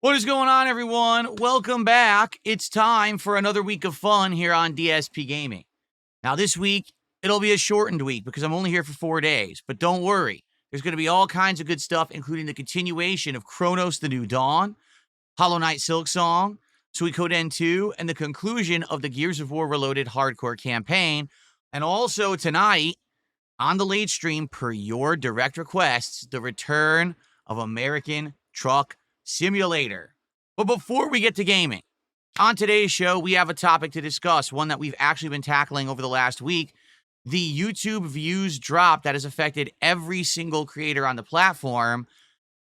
What is going on, everyone? Welcome back. It's time for another week of fun here on DSPGaming. Now, this week, it'll be a shortened week because I'm only here for 4 days. But don't worry, there's going to be all kinds of good stuff, including the continuation of Chronos the New Dawn, Hollow Knight Silksong, Suikoden 2, and the conclusion of the Gears of War Reloaded hardcore campaign. And also tonight, on the late stream, per your direct requests, the return of American Truck Simulator. But before we get to gaming, on today's show, we have a topic to discuss, one that we've actually been tackling over the last week. The YouTube views drop that has affected every single creator on the platform.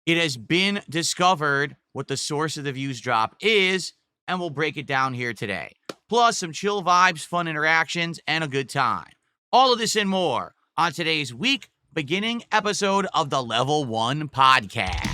It has been discovered what the source of the views drop is, and we'll break it down here today. Plus, some chill vibes, fun interactions, and a good time. All of this and more on today's week beginning episode of the Level 1 Podcast.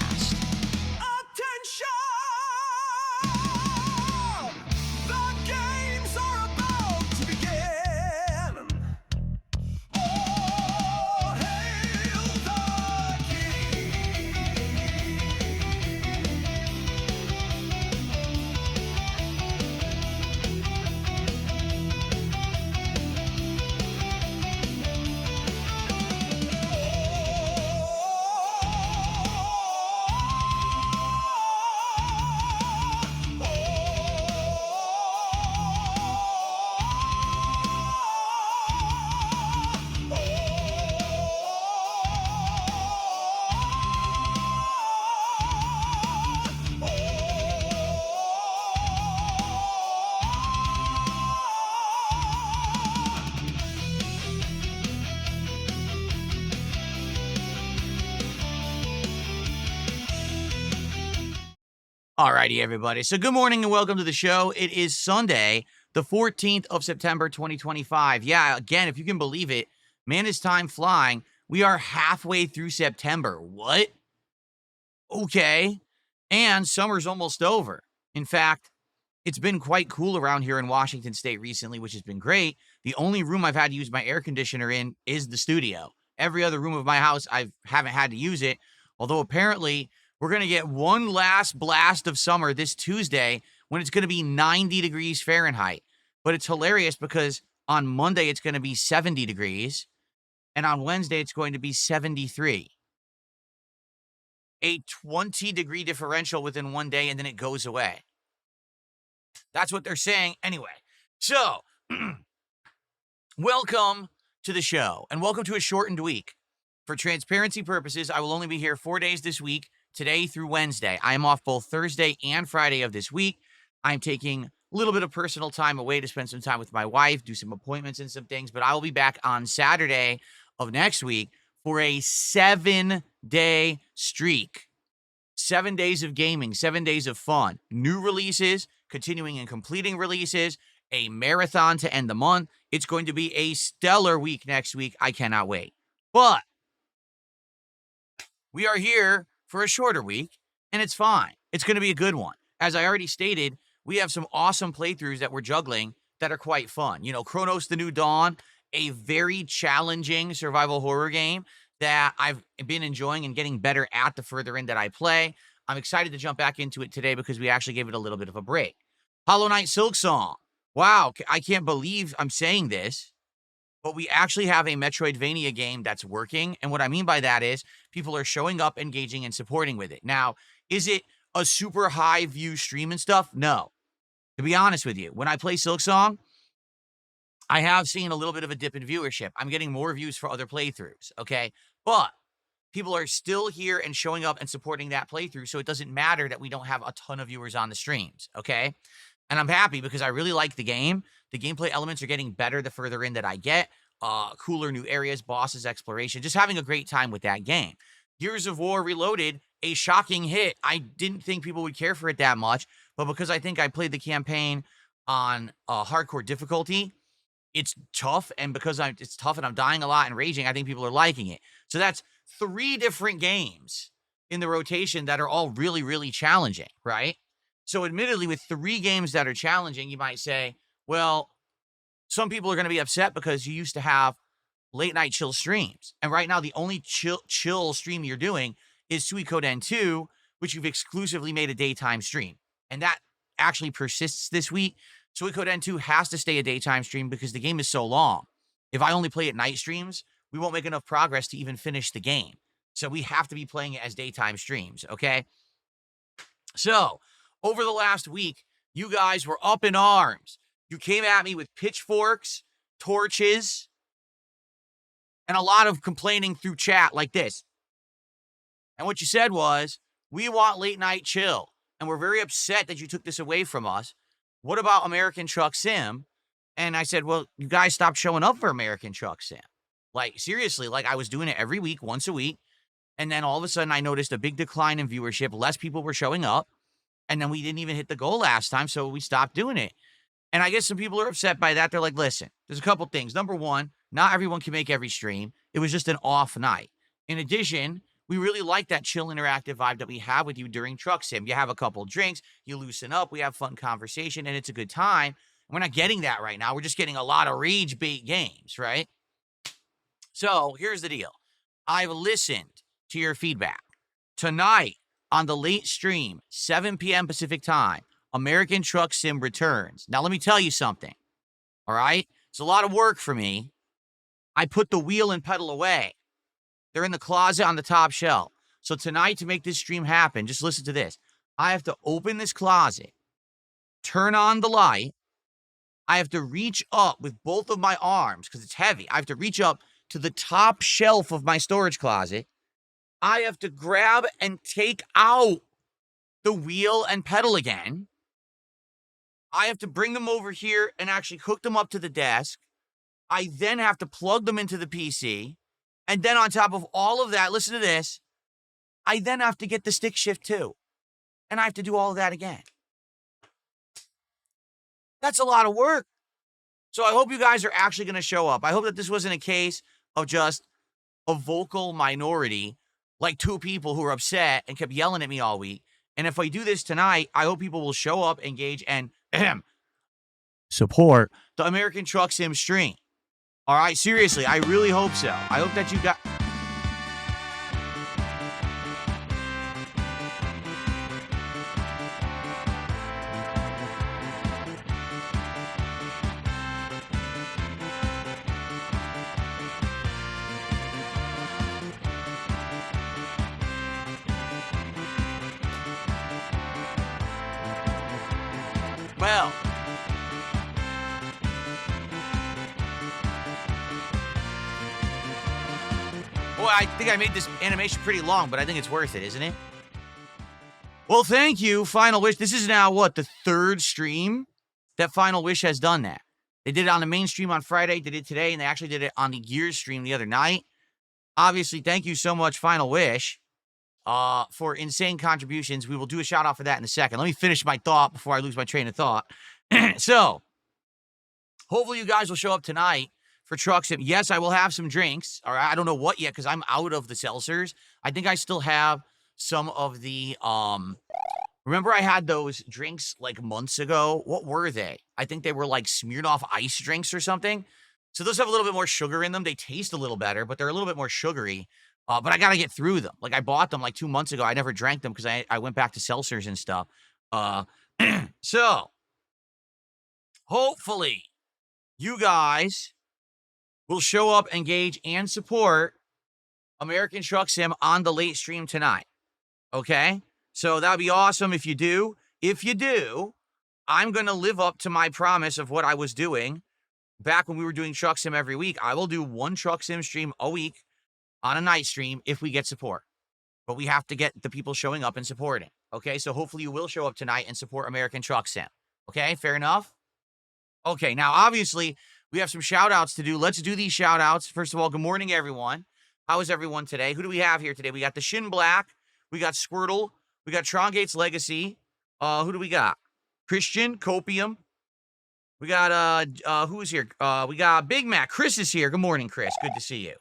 Alrighty, everybody. So good morning and welcome to the show. It is Sunday, the 14th of September, 2025. Yeah, again, if you can believe it, man, is time flying. We are halfway through September. What? Okay. And summer's almost over. In fact, it's been quite cool around here in Washington State recently, which has been great. The only room I've had to use my air conditioner in is the studio. Every other room of my house, I haven't had to use it, although apparently we're going to get one last blast of summer this Tuesday when it's going to be 90 degrees Fahrenheit. But it's hilarious because on Monday it's going to be 70 degrees, and on Wednesday it's going to be 73. A 20-degree differential within one day, and then it goes away. That's what they're saying anyway. So, welcome to the show, and welcome to a shortened week. For transparency purposes, I will only be here 4 days this week, today through Wednesday. I am off both Thursday and Friday of this week. I'm taking a little bit of personal time away to spend some time with my wife, do some appointments and some things, but I will be back on Saturday of next week for a 7-day streak. 7 days of gaming, 7 days of fun, new releases, continuing and completing releases, a marathon to end the month. It's going to be a stellar week next week. I cannot wait. But we are here for a shorter week, and it's fine. It's going to be a good one. As I already stated, we have some awesome playthroughs that we're juggling that are quite fun. You know, Chronos the New Dawn, a very challenging survival horror game that I've been enjoying and getting better at the further in that I play. I'm excited to jump back into it today because we actually gave it a little bit of a break. Hollow Knight Silksong. Wow, I can't believe I'm saying this, but we actually have a Metroidvania game that's working. And what I mean by that is people are showing up, engaging, and supporting with it. Now, is it a super high view stream and stuff? No. To be honest with you, when I play Silksong, I have seen a little bit of a dip in viewership. I'm getting more views for other playthroughs, okay? But people are still here and showing up and supporting that playthrough, so it doesn't matter that we don't have a ton of viewers on the streams, okay? And I'm happy because I really like the game. The gameplay elements are getting better the further in that I get. Cooler new areas, bosses, exploration. Just having a great time with that game. Gears of War Reloaded, a shocking hit. I didn't think people would care for it that much, but because I think I played the campaign on hardcore difficulty, it's tough, and because it's tough and I'm dying a lot and raging, I think people are liking it. So that's 3 different games in the rotation that are all really, really challenging, right? So admittedly, with 3 games that are challenging, you might say, well, some people are going to be upset because you used to have late night chill streams. And right now, the only chill stream you're doing is Suikoden 2, which you've exclusively made a daytime stream. And that actually persists this week. Suikoden N2 has to stay a daytime stream because the game is so long. If I only play at night streams, we won't make enough progress to even finish the game. So we have to be playing it as daytime streams, okay? So, over the last week, you guys were up in arms. You came at me with pitchforks, torches, and a lot of complaining through chat like this. And what you said was, we want late night chill, and we're very upset that you took this away from us. What about American Truck Sim? And I said, well, you guys stopped showing up for American Truck Sim. Like, seriously, like I was doing it every week, once a week. And then all of a sudden I noticed a big decline in viewership. Less people were showing up. And then we didn't even hit the goal last time, so we stopped doing it. And I guess some people are upset by that. They're like, listen, there's a couple things. Number one, not everyone can make every stream. It was just an off night. In addition, we really like that chill interactive vibe that we have with you during Truck Sim. You have a couple drinks, you loosen up, we have fun conversation, and it's a good time. We're not getting that right now. We're just getting a lot of rage bait games, right? So here's the deal. I've listened to your feedback. Tonight on the late stream, 7 p.m. Pacific time, American Truck Sim returns. Now, let me tell you something, all right? It's a lot of work for me. I put the wheel and pedal away. They're in the closet on the top shelf. So tonight, to make this stream happen, just listen to this. I have to open this closet, turn on the light. I have to reach up with both of my arms because it's heavy. I have to reach up to the top shelf of my storage closet. I have to grab and take out the wheel and pedal again. I have to bring them over here and actually hook them up to the desk. I then have to plug them into the PC. And then on top of all of that, listen to this, I then have to get the stick shift too. And I have to do all of that again. That's a lot of work. So I hope you guys are actually going to show up. I hope that this wasn't a case of just a vocal minority, like two people who were upset and kept yelling at me all week. And if I do this tonight, I hope people will show up, engage, and support the American Truck Sim stream. All right, seriously, I really hope so. I hope that you got... Well, boy, I think I made this animation pretty long, but I think it's worth it, isn't it? Well, thank you, Final Wish. This is now, what, the third stream that Final Wish has done that. They did it on the main stream on Friday, they did it today, and they actually did it on the Gears stream the other night. Obviously, thank you so much, Final Wish, for insane contributions. We will do a shout-out for that in a second. Let me finish my thought before I lose my train of thought. So, hopefully you guys will show up tonight for Truck Sim. Yes, I will have some drinks. All right, I don't know what yet because I'm out of the seltzers. I think I still have some of the, remember I had those drinks like months ago? What were they? I think they were like Smirnoff Ice drinks or something. So those have a little bit more sugar in them. They taste a little better, but they're a little bit more sugary. But I got to get through them. Like I bought them like 2 months ago. I never drank them because I went back to seltzers and stuff. So, hopefully, you guys will show up, engage, and support American Truck Sim on the late stream tonight. Okay? So that would be awesome if you do. If you do, I'm going to live up to my promise of what I was doing back when we were doing Truck Sim every week. I will do one Truck Sim stream a week on a night stream if we get support. But we have to get the people showing up and supporting. Okay? So hopefully you will show up tonight and support American Truck Sim. Okay? Fair enough? Okay, now obviously we have some shout outs to do. Let's do these shout outs. First of all, good morning, everyone. How is everyone today? Who do we have here today? We got the Shin Black. We got Squirtle. We got Tron Gates Legacy. Who do we got? Christian, Copium. We got, who's here? We got Big Mac. Chris is here. Good morning, Chris. Good to see you.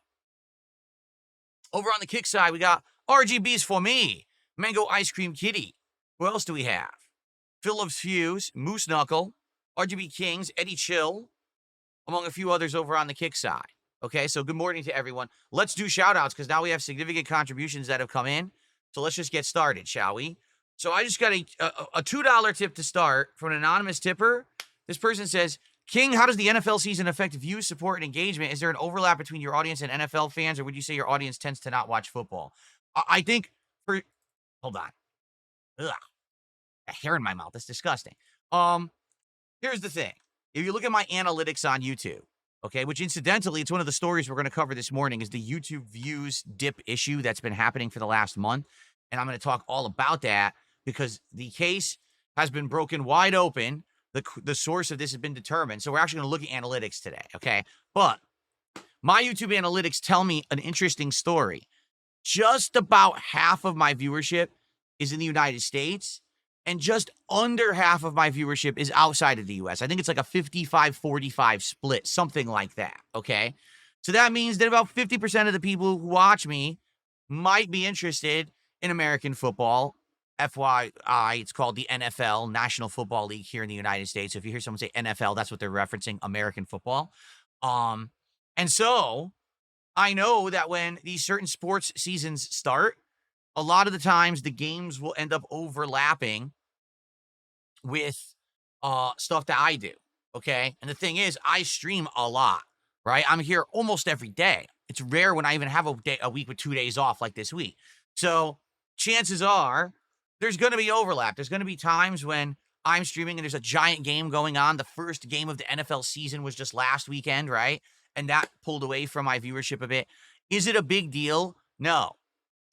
Over on the kick side, we got RGBs for me. Mango Ice Cream Kitty. Who else do we have? Phillips Fuse, Moose Knuckle, RGB Kings, Eddie Chill, among a few others over on the kick side. Okay, so good morning to everyone. Let's do shout-outs because now we have significant contributions that have come in. So let's just get started, shall we? So I just got a $2 tip to start from an anonymous tipper. This person says, King, how does the NFL season affect views, support, and engagement? Is there an overlap between your audience and NFL fans, or would you say your audience tends to not watch football? I think for... Hold on. Ugh. A hair in my mouth. That's disgusting. Here's the thing. If you look at my analytics on YouTube, okay, which incidentally, it's one of the stories we're going to cover this morning, is the YouTube views dip issue that's been happening for the last month. And I'm going to talk all about that because the case has been broken wide open. The source of this has been determined. So we're actually going to look at analytics today, okay? But my YouTube analytics tell me an interesting story. Just about half of my viewership is in the United States, and just under half of my viewership is outside of the US. I think it's like a 55-45 split, something like that, okay? So that means that about 50% of the people who watch me might be interested in American football. FYI, it's called the NFL, National Football League here in the United States. So if you hear someone say NFL, that's what they're referencing, American football. And so I know that when these certain sports seasons start, a lot of the times the games will end up overlapping with stuff that I do, okay? And the thing is, I stream a lot, right? I'm here almost every day. It's rare when I even have a week with 2 days off like this week. So chances are there's going to be overlap. There's going to be times when I'm streaming and there's a giant game going on. The first game of the NFL season was just last weekend, right? And that pulled away from my viewership a bit. Is it a big deal? No.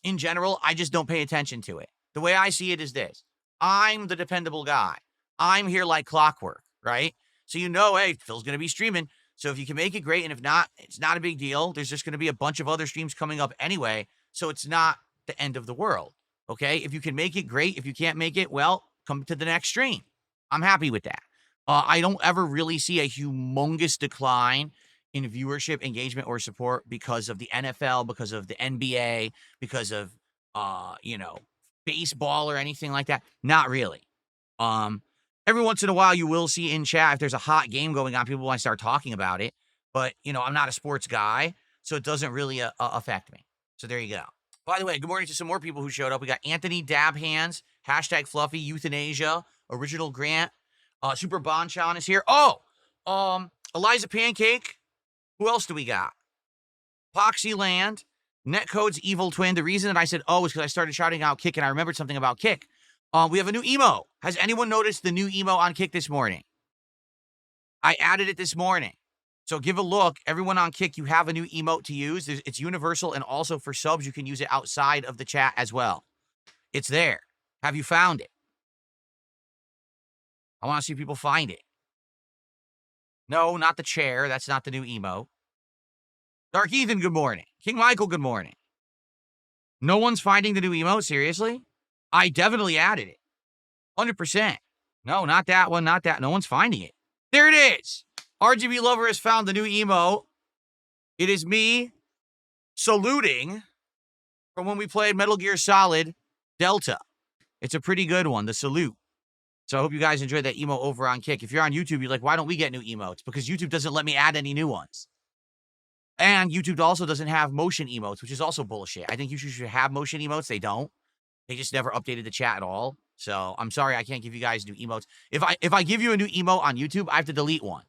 In general, I just don't pay attention to it. The way I see it is this. I'm the dependable guy. I'm here like clockwork, right? So you know, hey, Phil's going to be streaming. So if you can make it, great. And if not, it's not a big deal. There's just going to be a bunch of other streams coming up anyway. So it's not the end of the world, okay? If you can make it, great. If you can't make it, well, come to the next stream. I'm happy with that. I don't ever really see a humongous decline in viewership, engagement, or support because of the NFL, because of the NBA, because of, baseball or anything like that. Not really. Every once in a while, you will see in chat, if there's a hot game going on, people want to start talking about it. But, I'm not a sports guy, so it doesn't really affect me. So there you go. By the way, good morning to some more people who showed up. We got Anthony Dab Hands, hashtag Fluffy, Euthanasia, Original Grant, Super Bonchan is here. Oh, Eliza Pancake. Who else do we got? Poxy Land, Netcode's Evil Twin. The reason that I said, is because I started shouting out Kick, and I remembered something about Kick. We have a new emo. Has anyone noticed the new emo on Kick this morning? I added it this morning. So give a look. Everyone on Kick, you have a new emote to use. It's universal, and also for subs, you can use it outside of the chat as well. It's there. Have you found it? I want to see people find it. No, not the chair. That's not the new emote. Dark Ethan, good morning. King Michael, good morning. No one's finding the new emote? Seriously? I definitely added it. 100%. No, not that one, not that. No one's finding it. There it is. RGB Lover has found the new emote. It is me saluting from when we played Metal Gear Solid Delta. It's a pretty good one, the salute. So I hope you guys enjoyed that emo over on Kick. If you're on YouTube, you're like, why don't we get new emotes? Because YouTube doesn't let me add any new ones. And YouTube also doesn't have motion emotes, which is also bullshit. I think YouTube should have motion emotes. They don't. They just never updated the chat at all. So I'm sorry I can't give you guys new emotes. If I give you a new emote on YouTube, I have to delete one.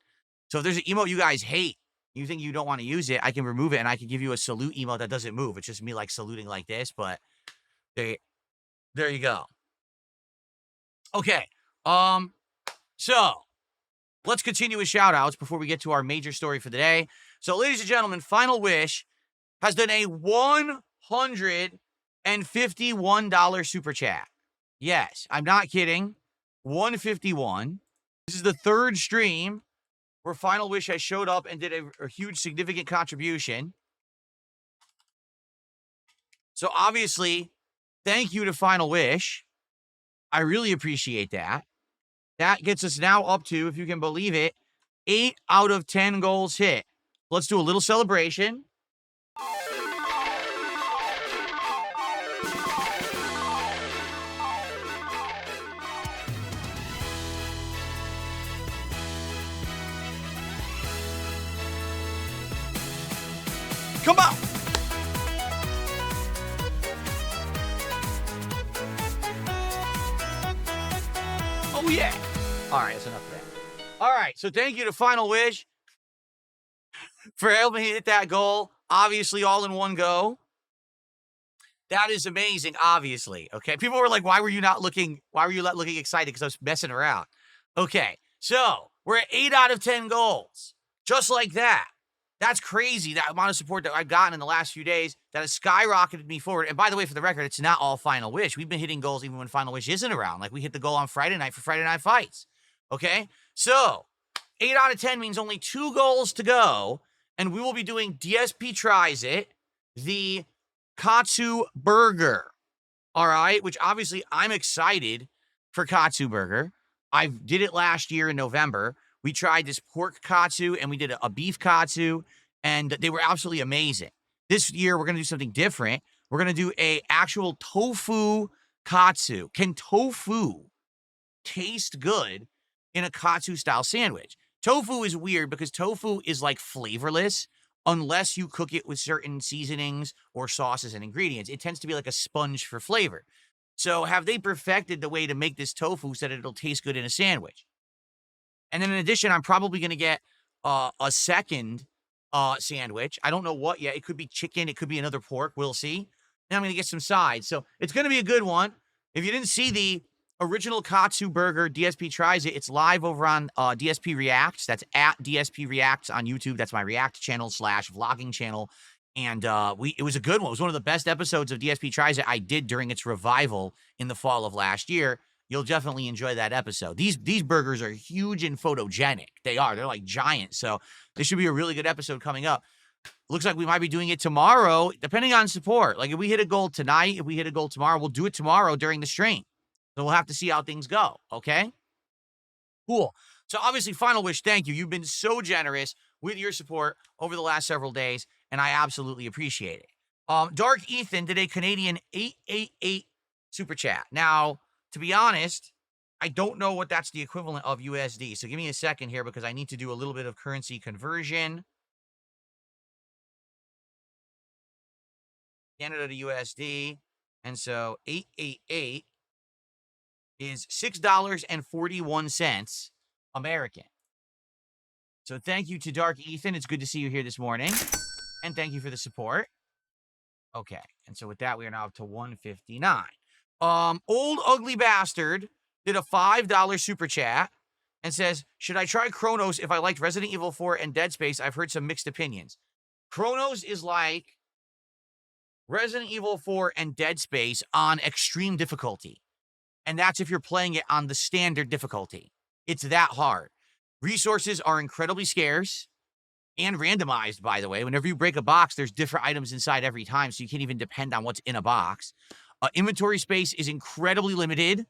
So if there's an emote you guys hate, you think you don't want to use it, I can remove it and I can give you a salute emote that doesn't move. It's just me like saluting like this, but there you go. Okay. So let's continue with shout outs before we get to our major story for the day. So ladies and gentlemen, Final Wish has done a $151 super chat. Yes, I'm not kidding. 151. This is the third stream where Final Wish has showed up and did a huge significant contribution. So obviously, thank you to Final Wish. I really appreciate that. That gets us now up to, if you can believe it, 8 out of 10 goals hit. Let's do a little celebration. Come on! Oh, yeah. All right, that's enough of that. All right, so thank you to Final Wish for helping me hit that goal. Obviously, all in one go. That is amazing, obviously. Okay. People were like, why were you not looking excited? Because I was messing around. Okay. So we're at 8 out of 10 goals. Just like that. That's crazy. That amount of support that I've gotten in the last few days that has skyrocketed me forward. And by the way, for the record, it's not all Final Wish. We've been hitting goals even when Final Wish isn't around. Like we hit the goal on Friday night for Friday Night Fights. Okay. So 8 out of 10 means only 2 goals to go. And we will be doing DSP Tries It, the Katsu Burger. All right, which obviously I'm excited for Katsu Burger. I did it last year in November. We tried this pork katsu and we did a beef katsu, and they were absolutely amazing. This year we're gonna do something different. We're gonna do a actual tofu katsu. Can tofu taste good in a katsu style sandwich? Tofu is weird because tofu is like flavorless unless you cook it with certain seasonings or sauces and ingredients. It tends to be like a sponge for flavor. So have they perfected the way to make this tofu so that it'll taste good in a sandwich? And then in addition, I'm probably going to get a second sandwich. I don't know what yet. It could be chicken. It could be another pork. We'll see. And I'm going to get some sides. So it's going to be a good one. If you didn't see the original Katsu Burger, DSP Tries It, it's live over on DSP Reacts. That's at DSP Reacts on YouTube. That's my React channel / vlogging channel. And it was a good one. It was one of the best episodes of DSP Tries It I did during its revival in the fall of last year. You'll definitely enjoy that episode. These burgers are huge and photogenic. They are. They're like giant. So this should be a really good episode coming up. Looks like we might be doing it tomorrow, depending on support. Like if we hit a goal tonight, if we hit a goal tomorrow, we'll do it tomorrow during the stream. So we'll have to see how things go. Okay? Cool. So obviously, Final Wish, thank you. You've been so generous with your support over the last several days, and I absolutely appreciate it. Dark Ethan did a Canadian 888 super chat. Now, to be honest, I don't know what that's the equivalent of USD. So give me a second here because I need to do a little bit of currency conversion. Canada to USD. And so 888 is $6.41 American. So thank you to Dark Ethan. It's good to see you here this morning. And thank you for the support. Okay. And so with that, we are now up to 159. Old Ugly Bastard did a $5 super chat and says, should I try Chronos if I liked Resident Evil 4 and Dead Space? I've heard some mixed opinions. Chronos is like Resident Evil 4 and Dead Space on extreme difficulty. And that's if you're playing it on the standard difficulty. It's that hard. Resources are incredibly scarce and randomized, by the way. Whenever you break a box, there's different items inside every time, so you can't even depend on what's in a box. Inventory space is incredibly limited.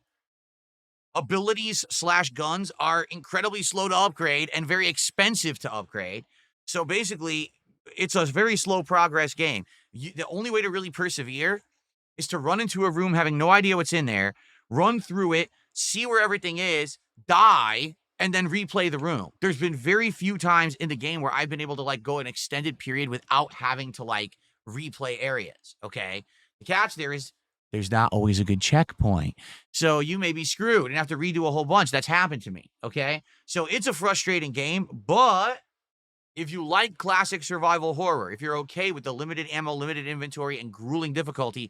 Abilities / guns are incredibly slow to upgrade and very expensive to upgrade. So basically, it's a very slow progress game. The only way to really persevere is to run into a room having no idea what's in there, run through it, see where everything is, die, and then replay the room. There's been very few times in the game where I've been able to like go an extended period without having to like replay areas, okay? The catch there is there's not always a good checkpoint. So you may be screwed and have to redo a whole bunch. That's happened to me, okay? So it's a frustrating game, but if you like classic survival horror, if you're okay with the limited ammo, limited inventory, and grueling difficulty,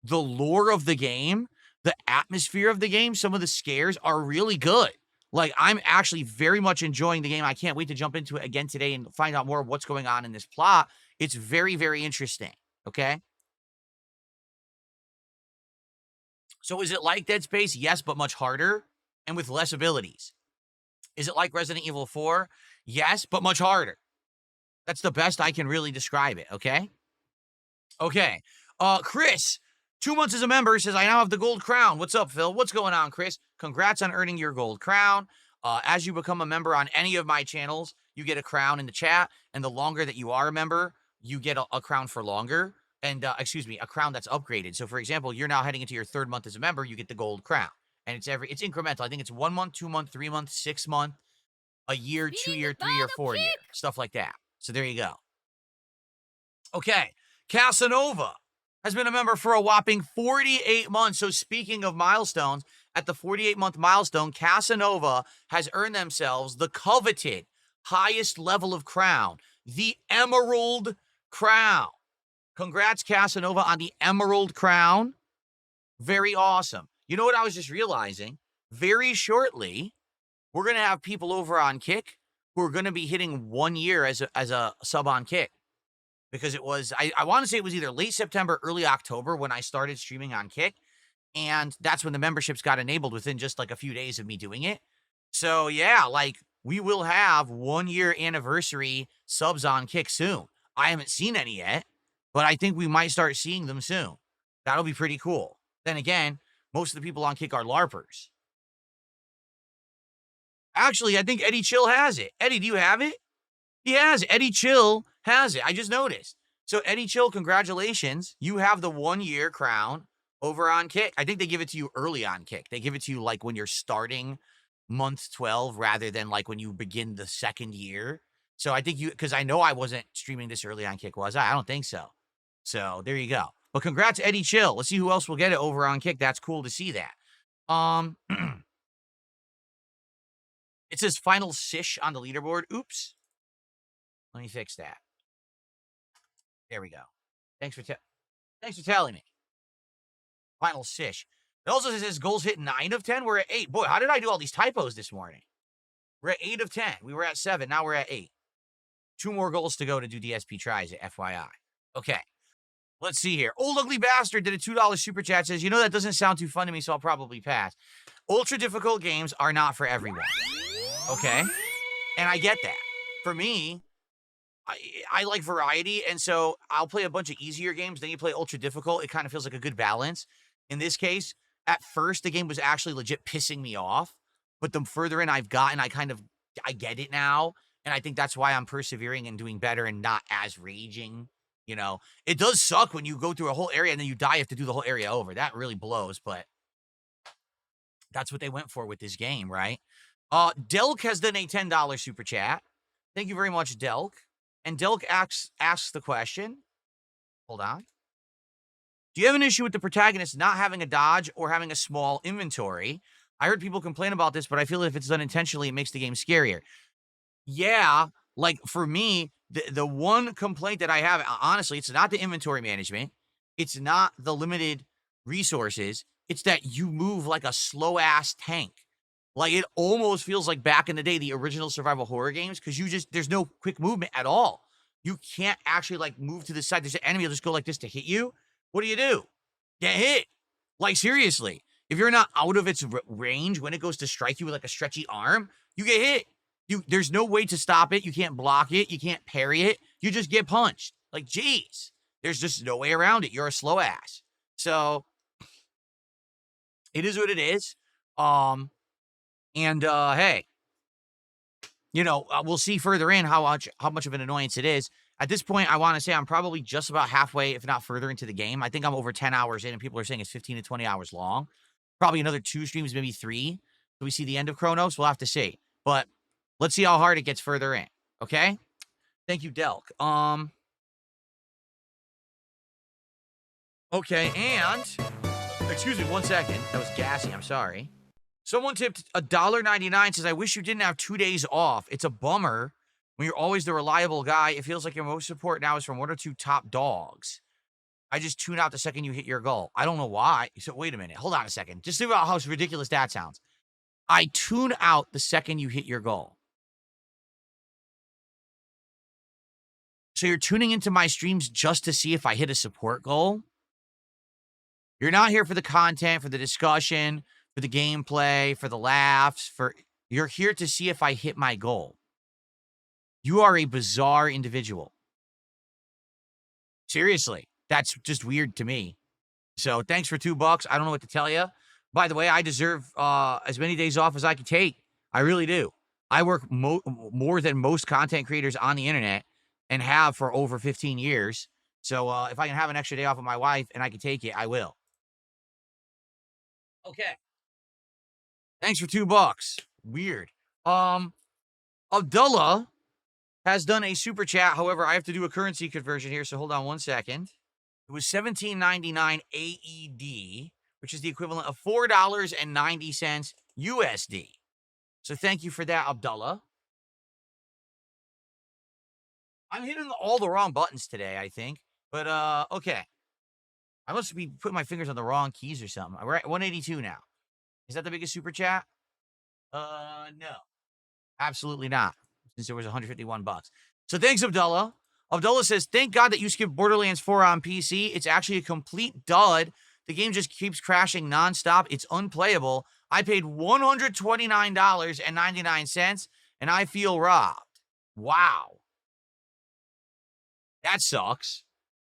the lore of the game, the atmosphere of the game, some of the scares are really good. Like, I'm actually very much enjoying the game. I can't wait to jump into it again today and find out more of what's going on in this plot. It's very, very interesting, okay? So is it like Dead Space? Yes, but much harder and with less abilities. Is it like Resident Evil 4? Yes, but much harder. That's the best I can really describe it, okay? Okay. Chris, 2 months as a member, says, I now have the gold crown. What's up, Phil? What's going on, Chris? Congrats on earning your gold crown. As you become a member on any of my channels, you get a crown in the chat, and the longer that you are a member, you get a crown for longer. And, a crown that's upgraded. So, for example, you're now heading into your 3rd month as a member, you get the gold crown. And it's incremental. I think it's 1 month, 2 month, 3 month, 6 month, a year, 2 year, 3 year, 4 year. Stuff like that. So there you go. Okay. Casanova has been a member for a whopping 48 months. So speaking of milestones, at the 48-month milestone, Casanova has earned themselves the coveted highest level of crown, the Emerald Crown. Congrats, Casanova, on the Emerald Crown. Very awesome. You know what I was just realizing? Very shortly, we're going to have people over on Kick who are going to be hitting 1 year as a sub on Kick. Because it was, I want to say it was either late September, early October when I started streaming on Kick. And that's when the memberships got enabled within just like a few days of me doing it. So yeah, like we will have 1 year anniversary subs on Kick soon. I haven't seen any yet, but I think we might start seeing them soon. That'll be pretty cool. Then again, most of the people on Kick are LARPers. Actually, I think Eddie Chill has it. Eddie, do you have it? He has it. Eddie Chill has it. I just noticed. So Eddie Chill, congratulations. You have the 1 year crown over on Kick. I think they give it to you early on Kick. They give it to you like when you're starting month 12 rather than like when you begin the second year. So I think because I know I wasn't streaming this early on Kick, was I? I don't think so. So there you go. But congrats, Eddie Chill. Let's see who else will get it over on Kick. That's cool to see that. It says final sish on the leaderboard. Oops. Let me fix that. There we go. Thanks for telling me. Final sish. It also says goals hit 9 of 10. We're at 8. Boy, how did I do all these typos this morning? We're at 8 of 10. We were at 7. Now we're at 8. 2 more goals to go to do DSP tries, FYI. Okay. Let's see here. Old Ugly Bastard did a $2 super chat. Says, you know, that doesn't sound too fun to me, so I'll probably pass. Ultra difficult games are not for everyone. Okay? And I get that. For me, I like variety, and so I'll play a bunch of easier games. Then you play ultra difficult. It kind of feels like a good balance. In this case, at first, the game was actually legit pissing me off. But the further in I've gotten, I get it now. And I think that's why I'm persevering and doing better and not as raging. You know, it does suck when you go through a whole area and then you die. You have to do the whole area over. That really blows, but that's what they went for with this game, right? Delk has done a $10 super chat. Thank you very much, Delk. And Delk asks the question. Hold on. Do you have an issue with the protagonist not having a dodge or having a small inventory? I heard people complain about this, but I feel if it's done intentionally, it makes the game scarier. Yeah, like for me, the one complaint that I have, honestly, it's not the inventory management. It's not the limited resources. It's that you move like a slow-ass tank. Like, it almost feels like back in the day, the original survival horror games, because there's no quick movement at all. You can't actually, like, move to the side. There's an enemy will just go like this to hit you. What do? Get hit. Like, seriously. If you're not out of its range when it goes to strike you with, like, a stretchy arm, you get hit. There's no way to stop it. You can't block it. You can't parry it. You just get punched. Like, geez. There's just no way around it. You're a slow ass. So, it is what it is. Hey, you know, we'll see further in how much of an annoyance it is. At this point, I want to say I'm probably just about halfway, if not further, into the game. I think I'm over 10 hours in, and people are saying it's 15 to 20 hours long. Probably another 2 streams, maybe 3. So we see the end of Chronos. We'll have to see. But let's see how hard it gets further in. Okay? Thank you, Delk. Okay, and excuse me 1 second. That was gassy. I'm sorry. Someone tipped $1.99, says, I wish you didn't have 2 days off. It's a bummer when you're always the reliable guy. It feels like your most support now is from 1 or 2 top dogs. I just tune out the second you hit your goal. I don't know why. So wait a minute. Hold on a second. Just think about how ridiculous that sounds. I tune out the second you hit your goal. So you're tuning into my streams just to see if I hit a support goal? You're not here for the content, for the discussion, for the gameplay, for the laughs, you're here to see if I hit my goal. You are a bizarre individual. Seriously, that's just weird to me. So thanks for $2. I don't know what to tell you. By the way, I deserve as many days off as I can take. I really do. I work more than most content creators on the internet and have for over 15 years. So if I can have an extra day off with my wife and I can take it, I will. Okay. Thanks for $2. Weird. Abdullah has done a super chat. However, I have to do a currency conversion here, so hold on 1 second. It was $17.99 AED, which is the equivalent of $4.90 USD. So thank you for that, Abdullah. I'm hitting all the wrong buttons today, I think. But, okay. I must be putting my fingers on the wrong keys or something. We're at 182 now. Is that the biggest super chat? No. Absolutely not, since there was 151 bucks. So thanks, Abdullah. Abdullah says, thank God that you skipped Borderlands 4 on PC. It's actually a complete dud. The game just keeps crashing nonstop. It's unplayable. I paid $129.99, and I feel robbed. Wow. That sucks.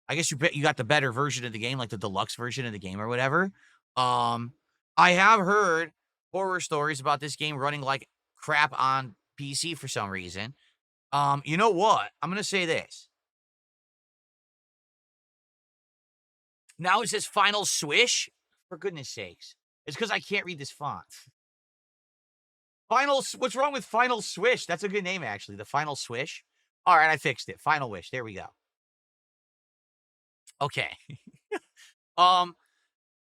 I guess you got the better version of the game, like the deluxe version of the game or whatever. I have heard horror stories about this game running like crap on PC for some reason. You know what? I'm going to say this. Now it says Final Swish. For goodness sakes. It's because I can't read this font. What's wrong with Final Swish? That's a good name, actually. The Final Swish. All right, I fixed it. Final Wish. There we go. Okay.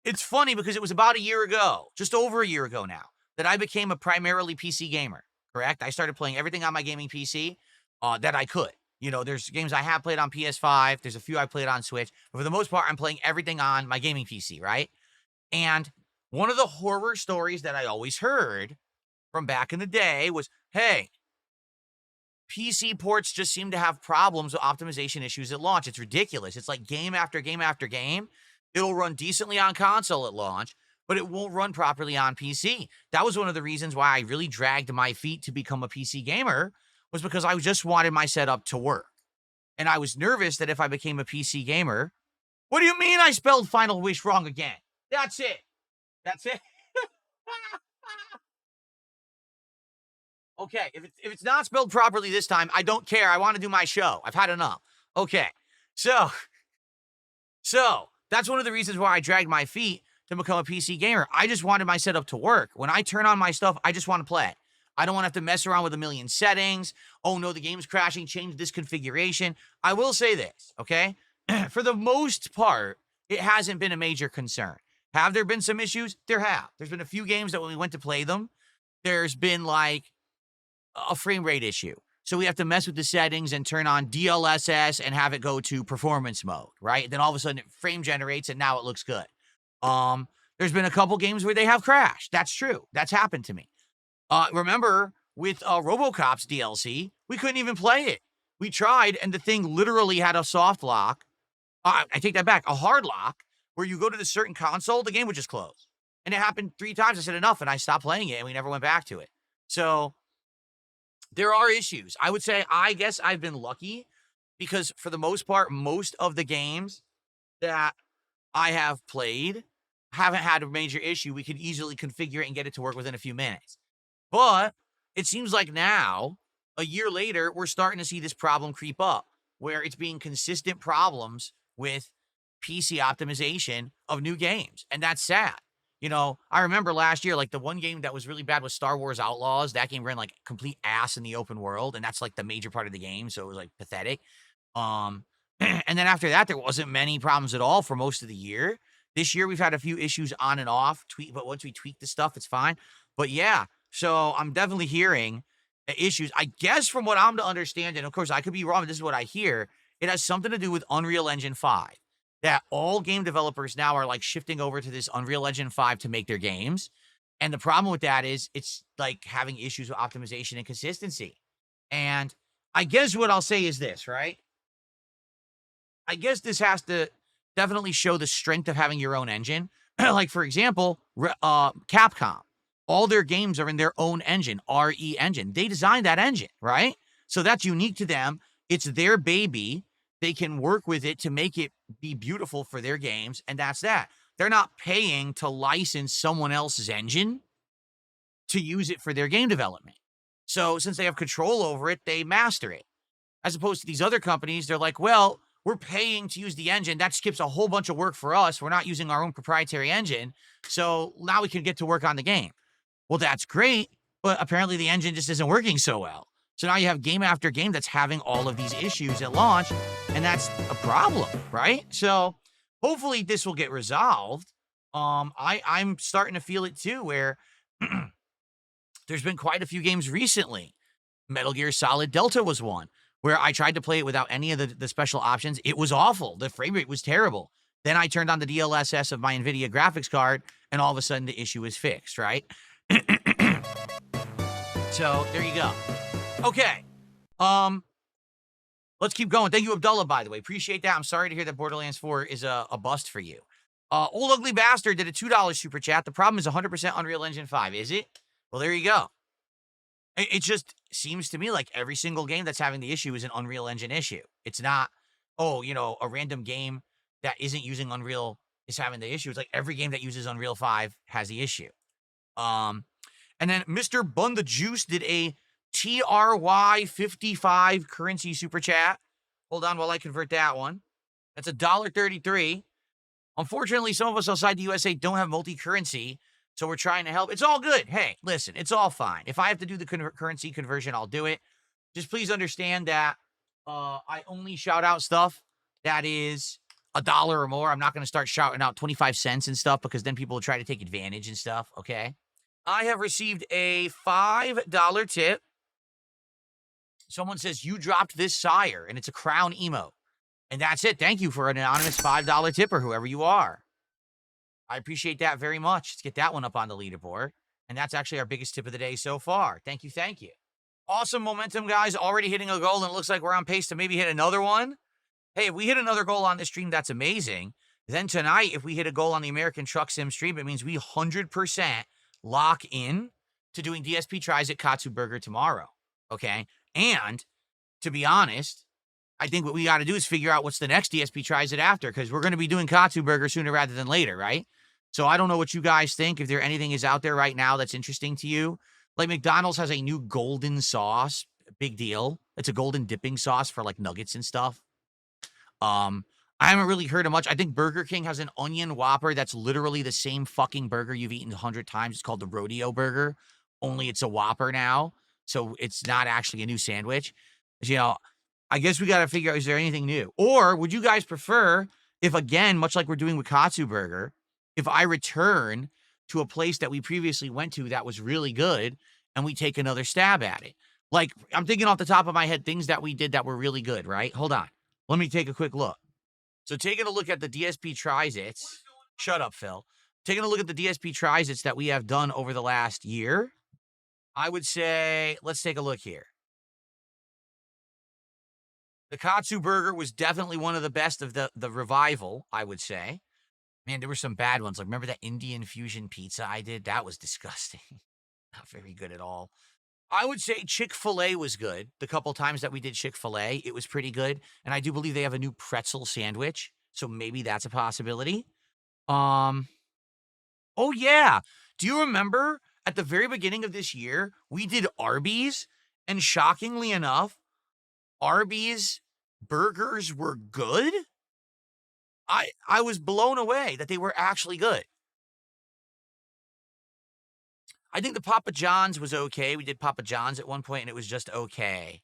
It's funny because it was about a year ago, just over a year ago now, that I became a primarily PC gamer, correct? I started playing everything on my gaming PC that I could. You know, there's games I have played on PS5. There's a few I played on Switch. But for the most part, I'm playing everything on my gaming PC, right? And one of the horror stories that I always heard from back in the day was, hey, PC ports just seem to have problems with optimization issues at launch. It's ridiculous. It's like game after game after game. It'll run decently on console at launch, but it won't run properly on PC. That was one of the reasons why I really dragged my feet to become a PC gamer, was because I just wanted my setup to work. And I was nervous that if I became a PC gamer, what do you mean I spelled Final Wish wrong again? That's it. That's it. Okay, if it's not spelled properly this time, I don't care. I want to do my show. I've had enough. Okay, so that's one of the reasons why I dragged my feet to become a PC gamer. I just wanted my setup to work. When I turn on my stuff, I just want to play. I don't want to have to mess around with a million settings. Oh no, the game's crashing. Change this configuration. I will say this, okay? For the most part, it hasn't been a major concern. Have there been some issues? There have. There's been a few games that when we went to play them, there's been like a frame rate issue. So we have to mess with the settings and turn on DLSS and have it go to performance mode, right? Then all of a sudden it frame generates and now it looks good. There's been a couple games where they have crashed. That's true. That's happened to me. Remember with RoboCop's DLC, we couldn't even play it. We tried and the thing literally had a soft lock. I take that back, a hard lock, where you go to the certain console, the game would just close. And it happened 3 times. I said enough and I stopped playing it and we never went back to it. So there are issues. I would say, I guess I've been lucky because for the most part, most of the games that I have played haven't had a major issue. We could easily configure it and get it to work within a few minutes. But it seems like now, a year later, we're starting to see this problem creep up where it's being consistent problems with PC optimization of new games. And that's sad. You know, I remember last year, like the one game that was really bad was Star Wars Outlaws. That game ran like complete ass in the open world. And that's like the major part of the game. So it was like pathetic. And then after that, there wasn't many problems at all for most of the year. This year, we've had a few issues on and off. But once we tweak the stuff, it's fine. But yeah, so I'm definitely hearing issues. I guess from what I'm to understand, and of course, I could be wrong, but this is what I hear. It has something to do with Unreal Engine 5. That all game developers now are like shifting over to this Unreal Engine 5 to make their games. And the problem with that is it's like having issues with optimization and consistency. And I guess what I'll say is this, right? I guess this has to definitely show the strength of having your own engine. Like, for example, Capcom. All their games are in their own engine, RE engine. They designed that engine, right? So that's unique to them. It's their baby. They can work with it to make it be beautiful for their games, and that's that. They're not paying to license someone else's engine to use it for their game development. So since they have control over it, they master it. As opposed to these other companies, they're like, well, we're paying to use the engine. That skips a whole bunch of work for us. We're not using our own proprietary engine, so now we can get to work on the game. Well, that's great, but apparently the engine just isn't working so well. So now you have game after game that's having all of these issues at launch, and that's a problem, right? So hopefully this will get resolved. I'm starting to feel it too, where there's been quite a few games recently. Metal Gear Solid Delta was one where I tried to play it without any of the special options. It was awful. The frame rate was terrible. Then I turned on the DLSS of my NVIDIA graphics card, and all of a sudden the issue is fixed, right? So there you go. Okay. Let's keep going. Thank you, Abdullah, by the way. Appreciate that. I'm sorry to hear that Borderlands 4 is a bust for you. Old Ugly Bastard did a $2 super chat. The problem is 100% Unreal Engine 5. Is it? Well, there you go. It just seems to me like every single game that's having the issue is an Unreal Engine issue. It's not, oh, a random game that isn't using Unreal is having the issue. It's like every game that uses Unreal 5 has the issue. And then Mr. Bun the Juice did a TRY55 currency super chat. Hold on while I convert that one. That's $1.33. Unfortunately, some of us outside the USA don't have multi-currency, so we're trying to help. It's all good. Hey, listen, it's all fine. If I have to do the currency conversion, I'll do it. Just please understand that I only shout out stuff that is $1 or more. I'm not going to start shouting out 25 cents and stuff because then people will try to take advantage and stuff, okay? I have received a $5 tip. Someone says, you dropped this sire, and it's a crown emo. And that's it. Thank you for an anonymous $5 tipper, whoever you are. I appreciate that very much. Let's get that one up on the leaderboard. And that's actually our biggest tip of the day so far. Thank you, thank you. Awesome momentum, guys. Already hitting a goal, and it looks like we're on pace to maybe hit another one. Hey, if we hit another goal on this stream, that's amazing. Then tonight, if we hit a goal on the American Truck Sim stream, it means we 100% lock in to doing DSP tries at Katsu Burger tomorrow, okay? And to be honest, I think what we got to do is figure out what's the next DSP tries it after, because we're going to be doing Katsu Burger sooner rather than later, right? So I don't know what you guys think. If there anything is out there right now that's interesting to you, like McDonald's has a new golden sauce, big deal. It's a golden dipping sauce for like nuggets and stuff. I haven't really heard of much. I think Burger King has an onion Whopper that's literally the same fucking burger you've eaten 100 times. It's called the Rodeo Burger, only it's a Whopper now. So it's not actually a new sandwich. I guess we got to figure out, is there anything new? Or would you guys prefer if, again, much like we're doing with Katsu Burger, if I return to a place that we previously went to that was really good and we take another stab at it? Like, I'm thinking off the top of my head, things that we did that were really good, right? Hold on. Let me take a quick look. So taking a look at the DSP Tries-Its. Shut up, Phil. Taking a look at the DSP Tries-Its that we have done over the last year, I would say, let's take a look here. The Katsu Burger was definitely one of the best of the revival, I would say. Man, there were some bad ones. Like, remember that Indian fusion pizza I did? That was disgusting. Not very good at all. I would say Chick-fil-A was good. The couple times that we did Chick-fil-A, it was pretty good. And I do believe they have a new pretzel sandwich, so maybe that's a possibility. Oh, yeah. Do you remember at the very beginning of this year, we did Arby's? And shockingly enough, Arby's burgers were good. I was blown away that they were actually good. I think the Papa John's was okay. We did Papa John's at one point, and it was just okay.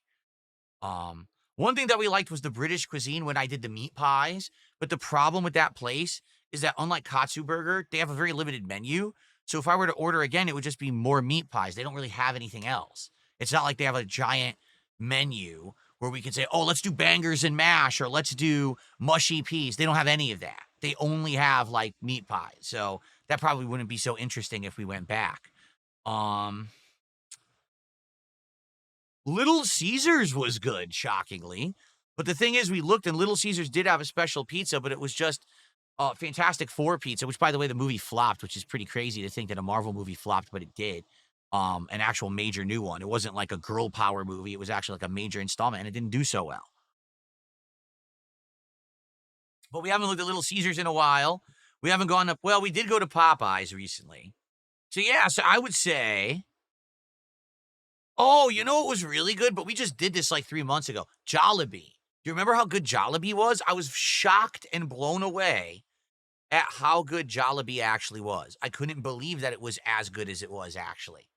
One thing that we liked was the British cuisine when I did the meat pies. But the problem with that place is that unlike Katsu Burger, they have a very limited menu. So if I were to order again, it would just be more meat pies. They don't really have anything else. It's not like they have a giant menu where we can say, oh, let's do bangers and mash, or let's do mushy peas. They don't have any of that. They only have, like, meat pies. So that probably wouldn't be so interesting if we went back. Little Caesars was good, shockingly. But the thing is, we looked, and Little Caesars did have a special pizza, but it was just Fantastic Four pizza, which, by the way, the movie flopped, which is pretty crazy to think that a Marvel movie flopped, but it did. An actual major new one. It wasn't like a girl power movie. It was actually like a major installment, and it didn't do so well. But we haven't looked at Little Caesars in a while. We haven't gone up. Well, we did go to Popeyes recently. So, yeah, so I would say, oh, you know what was really good? But we just did this like 3 months ago. Jollibee. Do you remember how good Jollibee was? I was shocked and blown away at how good Jollibee actually was. I couldn't believe that it was as good as it was actually.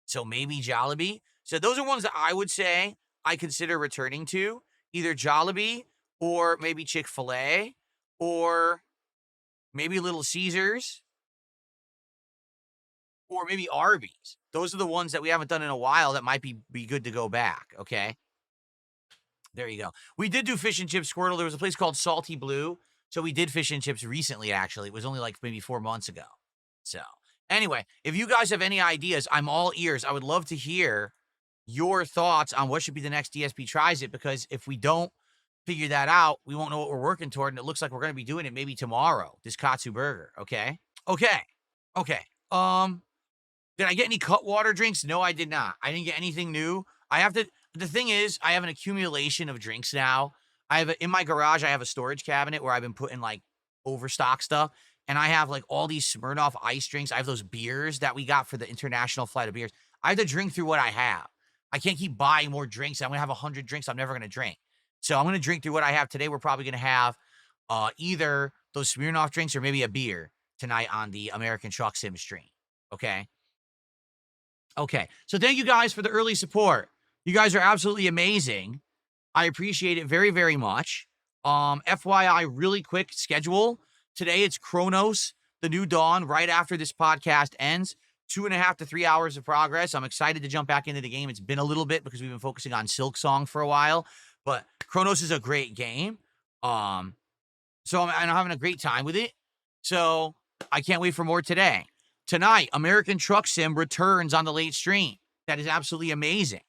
So maybe Jollibee. So those are ones that I would say I consider returning to. Either Jollibee or maybe Chick-fil-A or maybe Little Caesars. or maybe Arby's. Those are the ones that we haven't done in a while that might be good to go back, okay? There you go. We did do fish and chips, Squirtle. There was a place called Salty Blue. So we did fish and chips recently, actually. It was only like maybe 4 months ago. So anyway, if you guys have any ideas, I'm all ears. I would love to hear your thoughts on what should be the next DSP Tries It, because if we don't figure that out, we won't know what we're working toward. And it looks like we're going to be doing it maybe tomorrow, this Katsu burger. Okay. Okay. Okay. Did I get any Cutwater drinks? No, I did not. I didn't get anything new. The thing is, I have an accumulation of drinks now. In my garage, I have a storage cabinet where I've been putting like overstock stuff. And I have like all these Smirnoff ice drinks. I have those beers that we got for the international flight of beers. I have to drink through what I have. I can't keep buying more drinks. I'm going to have 100 drinks I'm never going to drink. So I'm going to drink through what I have today. We're probably going to have either those Smirnoff drinks or maybe a beer tonight on the American Truck Sim stream. Okay. Okay. So thank you guys for the early support. You guys are absolutely amazing. I appreciate it very, very much. FYI, really quick schedule. Today it's Chronos, the New Dawn, right after this podcast ends. 2.5 to 3 hours of progress. I'm excited to jump back into the game. It's been a little bit because we've been focusing on Silk Song for a while, but Chronos is a great game. So I'm having a great time with it. So I can't wait for more today. Tonight, American Truck Sim returns on the late stream. That is absolutely amazing.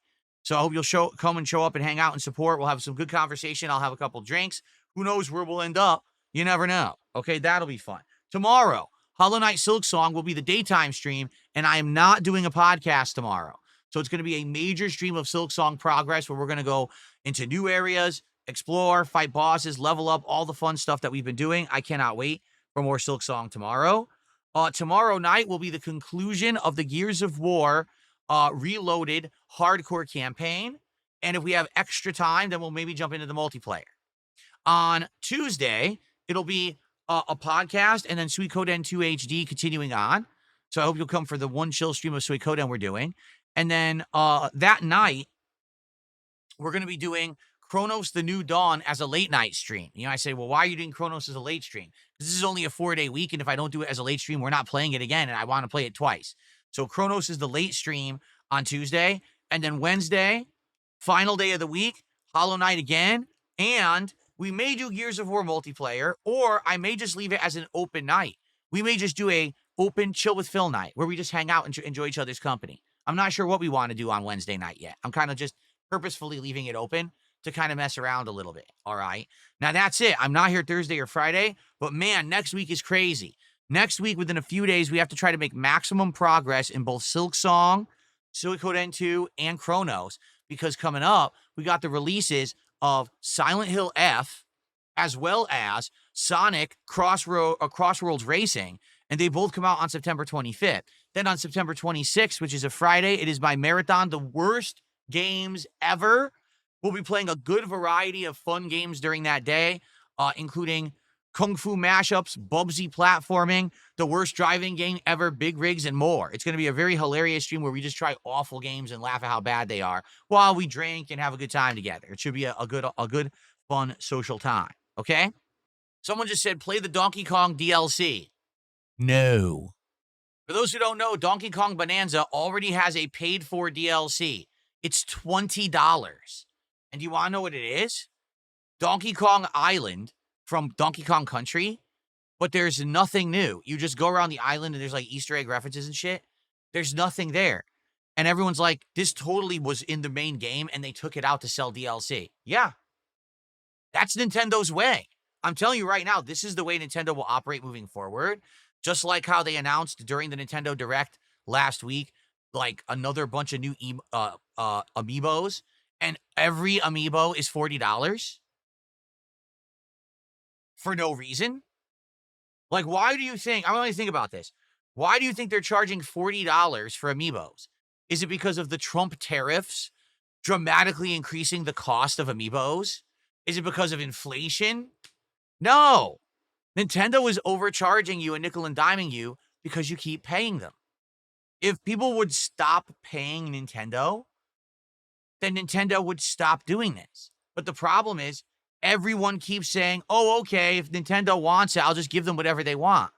So I hope you'll come and show up and hang out and support. We'll have some good conversation. I'll have a couple drinks. Who knows where we'll end up? You never know. Okay, that'll be fun. Tomorrow, Hollow Knight Silk Song will be the daytime stream, and I am not doing a podcast tomorrow. So it's going to be a major stream of Silk Song progress where we're going to go into new areas, explore, fight bosses, level up, all the fun stuff that we've been doing. I cannot wait for more Silk Song tomorrow. Tomorrow night will be the conclusion of the Gears of War Reloaded hardcore campaign. And if we have extra time, then we'll maybe jump into the multiplayer. On Tuesday, it'll be a podcast and then Suikoden 2 HD continuing on. So I hope you'll come for the one chill stream of Suikoden we're doing. And then that night, we're going to be doing Chronos the New Dawn as a late night stream. You know, I say, well, why are you doing Chronos as a late stream? Because this is only a 4-day week, and if I don't do it as a late stream, we're not playing it again, and I want to play it twice. So Chronos is the late stream on Tuesday, and then Wednesday, final day of the week, Hollow Knight again, and we may do Gears of War multiplayer, or I may just leave it as an open night. We may just do a open chill with Phil night, where we just hang out and enjoy each other's company. I'm not sure what we want to do on Wednesday night yet. I'm kind of just purposefully leaving it open to kind of mess around a little bit, all right? Now, that's it. I'm not here Thursday or Friday, but man, next week is crazy. Next week, within a few days, we have to try to make maximum progress in both Silk Song, Suikoden 2, and Chronos, because coming up, we got the releases of Silent Hill F, as well as Sonic Crossworlds Racing, and they both come out on September 25th. Then on September 26th, which is a Friday, it is my marathon, the worst games ever. We'll be playing a good variety of fun games during that day, including Kung Fu mashups, Bubsy platforming, the worst driving game ever, Big Rigs, and more. It's going to be a very hilarious stream where we just try awful games and laugh at how bad they are while we drink and have a good time together. It should be a good, fun social time, okay? Someone just said, play the Donkey Kong DLC. No. For those who don't know, Donkey Kong Bonanza already has a paid-for DLC. It's $20. And do you want to know what it is? Donkey Kong Island from Donkey Kong Country, but there's nothing new. You just go around the island and there's like Easter egg references and shit. There's nothing there. And everyone's like, this totally was in the main game and they took it out to sell DLC. Yeah. That's Nintendo's way. I'm telling you right now, this is the way Nintendo will operate moving forward. Just like how they announced during the Nintendo Direct last week, like another bunch of new amiibos. And every amiibo is $40 for no reason. Like, why do you think, I want you to think about this. Why do you think they're charging $40 for amiibos? Is it because of the Trump tariffs dramatically increasing the cost of amiibos? Is it because of inflation? No. Nintendo is overcharging you and nickel and diming you because you keep paying them. If people would stop paying Nintendo, then Nintendo would stop doing this. But the problem is, everyone keeps saying, oh, okay, if Nintendo wants it, I'll just give them whatever they want.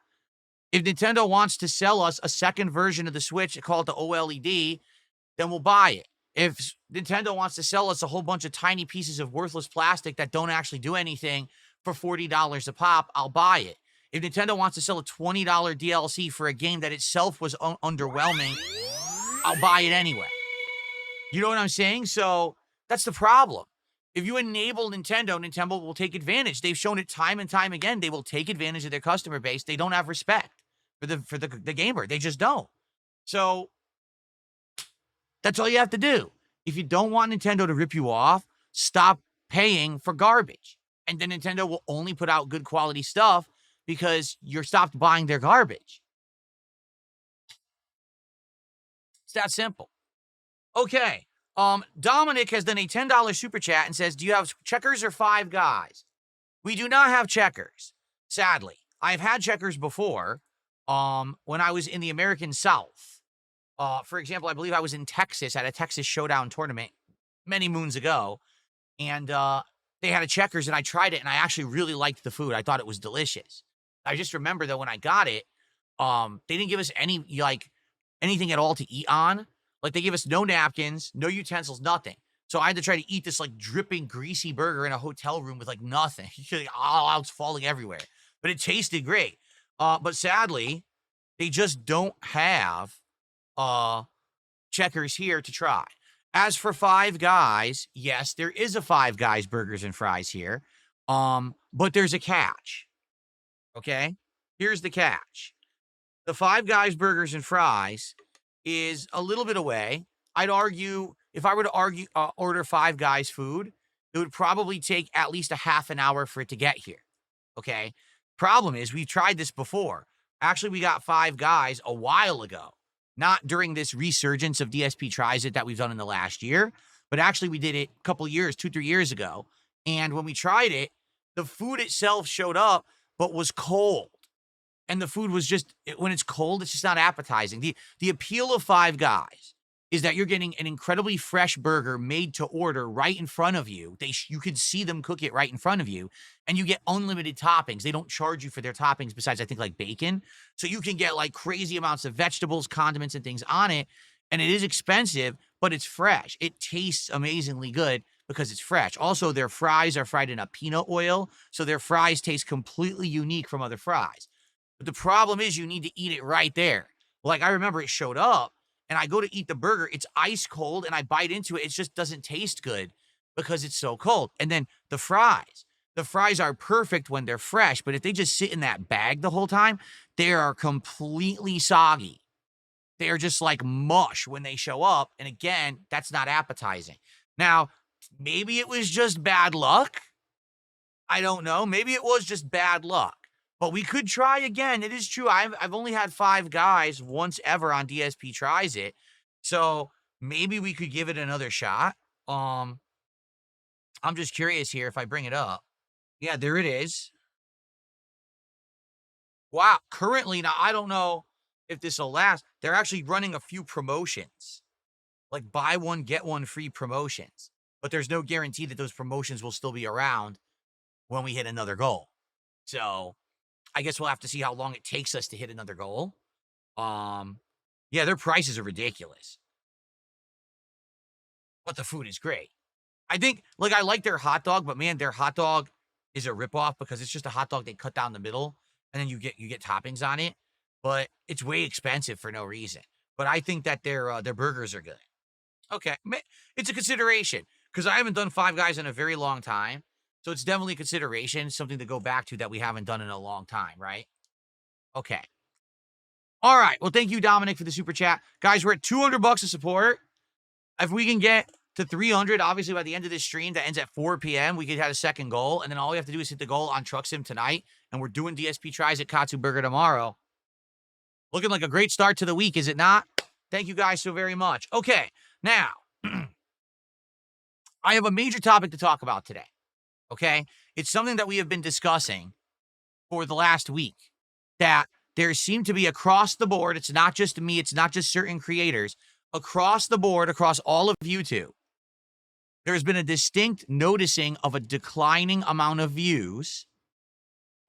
If Nintendo wants to sell us a second version of the Switch, call it the OLED, then we'll buy it. If Nintendo wants to sell us a whole bunch of tiny pieces of worthless plastic that don't actually do anything for $40 a pop, I'll buy it. If Nintendo wants to sell a $20 DLC for a game that itself was underwhelming, I'll buy it anyway. You know what I'm saying? So that's the problem. If you enable Nintendo, Nintendo will take advantage. They've shown it time and time again. They will take advantage of their customer base. They don't have respect for the gamer. They just don't. So that's all you have to do. If you don't want Nintendo to rip you off, stop paying for garbage. And then Nintendo will only put out good quality stuff because you're stopped buying their garbage. It's that simple. Okay. Dominic has done a $10 super chat and says, do you have Checkers or Five Guys? We do not have Checkers, sadly. I've had Checkers before when I was in the American South. For example, I believe I was in Texas at a Texas Showdown tournament many moons ago, and they had a Checkers, and I tried it, and I actually really liked the food. I thought it was delicious. I just remember that when I got it, they didn't give us anything at all to eat on. Like, they gave us no napkins, no utensils, nothing. So I had to try to eat this, like, dripping, greasy burger in a hotel room with, like, nothing. All it's falling everywhere. But it tasted great. But sadly, they just don't have Checkers here to try. As for Five Guys, yes, there is a Five Guys burgers and fries here. But there's a catch. Okay? Here's the catch. The Five Guys burgers and fries is a little bit away. I'd argue, if I were to order Five Guys food, it would probably take at least a half an hour for it to get here. Okay? Problem is, we've tried this before. Actually, we got Five Guys a while ago. Not during this resurgence of DSP Tries It that we've done in the last year, but actually we did it a couple years, 2-3 years ago. And when we tried it, the food itself showed up, but was cold. And the food was just, when it's cold, it's just not appetizing. The appeal of Five Guys is that you're getting an incredibly fresh burger made to order right in front of you. You could see them cook it right in front of you, and you get unlimited toppings. They don't charge you for their toppings besides, I think, like bacon. So you can get like crazy amounts of vegetables, condiments, and things on it. And it is expensive, but it's fresh. It tastes amazingly good because it's fresh. Also, their fries are fried in a peanut oil, so their fries taste completely unique from other fries. But the problem is you need to eat it right there. Like, I remember it showed up, and I go to eat the burger. It's ice cold, and I bite into it. It just doesn't taste good because it's so cold. And then the fries. The fries are perfect when they're fresh, but if they just sit in that bag the whole time, they are completely soggy. They are just like mush when they show up. And again, that's not appetizing. Now, maybe it was just bad luck. I don't know. Maybe it was just bad luck. But we could try again. It is true. I've only had Five Guys once ever on DSP Tries It. So maybe we could give it another shot. I'm just curious here if I bring it up. Yeah, there it is. Wow. Currently, now I don't know if this will last. They're actually running a few promotions. Like buy one, get one free promotions. But there's no guarantee that those promotions will still be around when we hit another goal. So I guess we'll have to see how long it takes us to hit another goal. Yeah, their prices are ridiculous. But the food is great. I think, like, I like their hot dog, but man, their hot dog is a ripoff because it's just a hot dog they cut down the middle, and then you get toppings on it. But it's way expensive for no reason. But I think that their burgers are good. Okay, it's a consideration because I haven't done Five Guys in a very long time. So it's definitely a consideration, something to go back to that we haven't done in a long time, right? Okay. All right. Well, thank you, Dominic, for the super chat. Guys, we're at $200 of support. If we can get to 300, obviously by the end of this stream that ends at 4 p.m., we could have a second goal. And then all we have to do is hit the goal on Truck Sim tonight. And we're doing DSP Tries at Katsu Burger tomorrow. Looking like a great start to the week, is it not? Thank you guys so very much. Okay. Now, I have a major topic to talk about today. Okay? It's something that we have been discussing for the last week, that there seemed to be across the board, it's not just me, it's not just certain creators, across the board, across all of YouTube, there's been a distinct noticing of a declining amount of views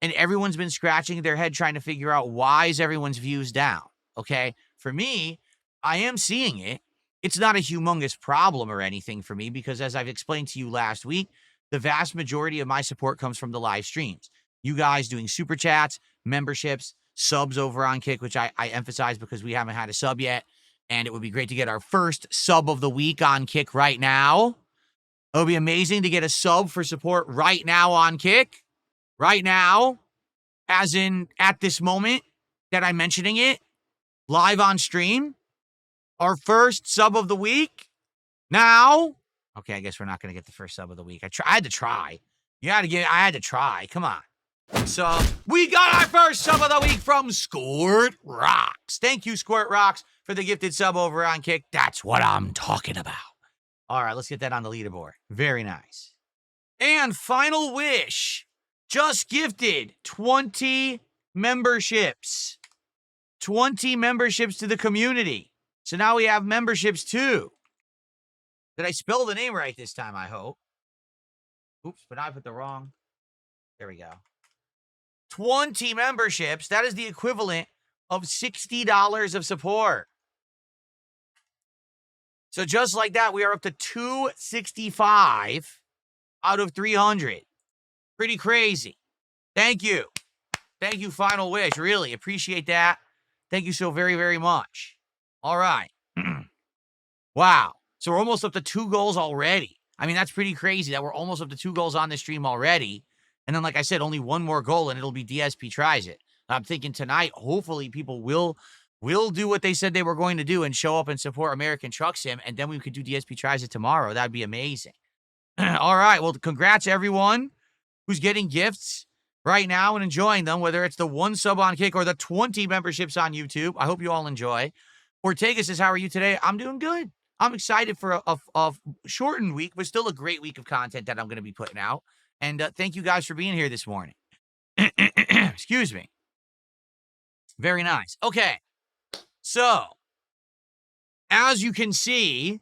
and everyone's been scratching their head trying to figure out why is everyone's views down, okay? For me, I am seeing it. It's not a humongous problem or anything for me because as I've explained to you last week, the vast majority of my support comes from the live streams. You guys doing super chats, memberships, subs over on Kick, which I emphasize because we haven't had a sub yet. And it would be great to get our first sub of the week on Kick right now. It would be amazing to get a sub for support right now on Kick. Right now, as in at this moment that I'm mentioning it, live on stream. Our first sub of the week. Now. Okay, I guess we're not going to get the first sub of the week. I had to try. I had to try. Come on. So, we got our first sub of the week from Squirt Rocks. Thank you, Squirt Rocks, for the gifted sub over on Kick. That's what I'm talking about. All right, let's get that on the leaderboard. Very nice. And Final Wish just gifted 20 memberships. 20 memberships to the community. So now we have memberships too. Did I spell the name right this time, I hope? Oops, but I put the wrong. There we go. 20 memberships. That is the equivalent of $60 of support. So just like that, we are up to 265 out of 300. Pretty crazy. Thank you. Thank you, Final Wish. Really appreciate that. Thank you so very, very much. All right. Wow. So we're almost up to 2 goals already. I mean, that's pretty crazy that we're almost up to 2 goals on this stream already. And then, like I said, only one more goal and it'll be DSP tries it. I'm thinking tonight, hopefully people will do what they said they were going to do and show up and support American Truck Sim. And then we could do DSP tries it tomorrow. That'd be amazing. All right. Well, congrats everyone who's getting gifts right now and enjoying them, whether it's the 1 sub on Kick or the 20 memberships on YouTube. I hope you all enjoy. Ortega says, how are you today? I'm doing good. I'm excited for a shortened week, but still a great week of content that I'm going to be putting out. And thank you guys for being here this morning. Excuse me. Very nice. Okay. So, as you can see,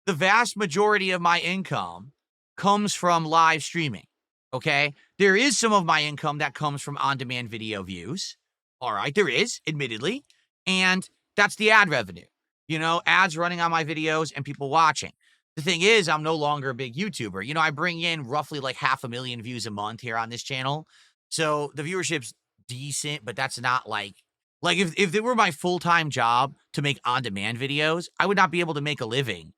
the vast majority of my income comes from live streaming. Okay? There is some of my income that comes from on-demand video views. All right, there is, admittedly. And that's the ad revenue. You know, ads running on my videos and people watching. The thing is, I'm no longer a big YouTuber. You know, I bring in roughly like 500,000 views a month here on this channel. So the viewership's decent, but that's not like if it were my full-time job to make on-demand videos, I would not be able to make a living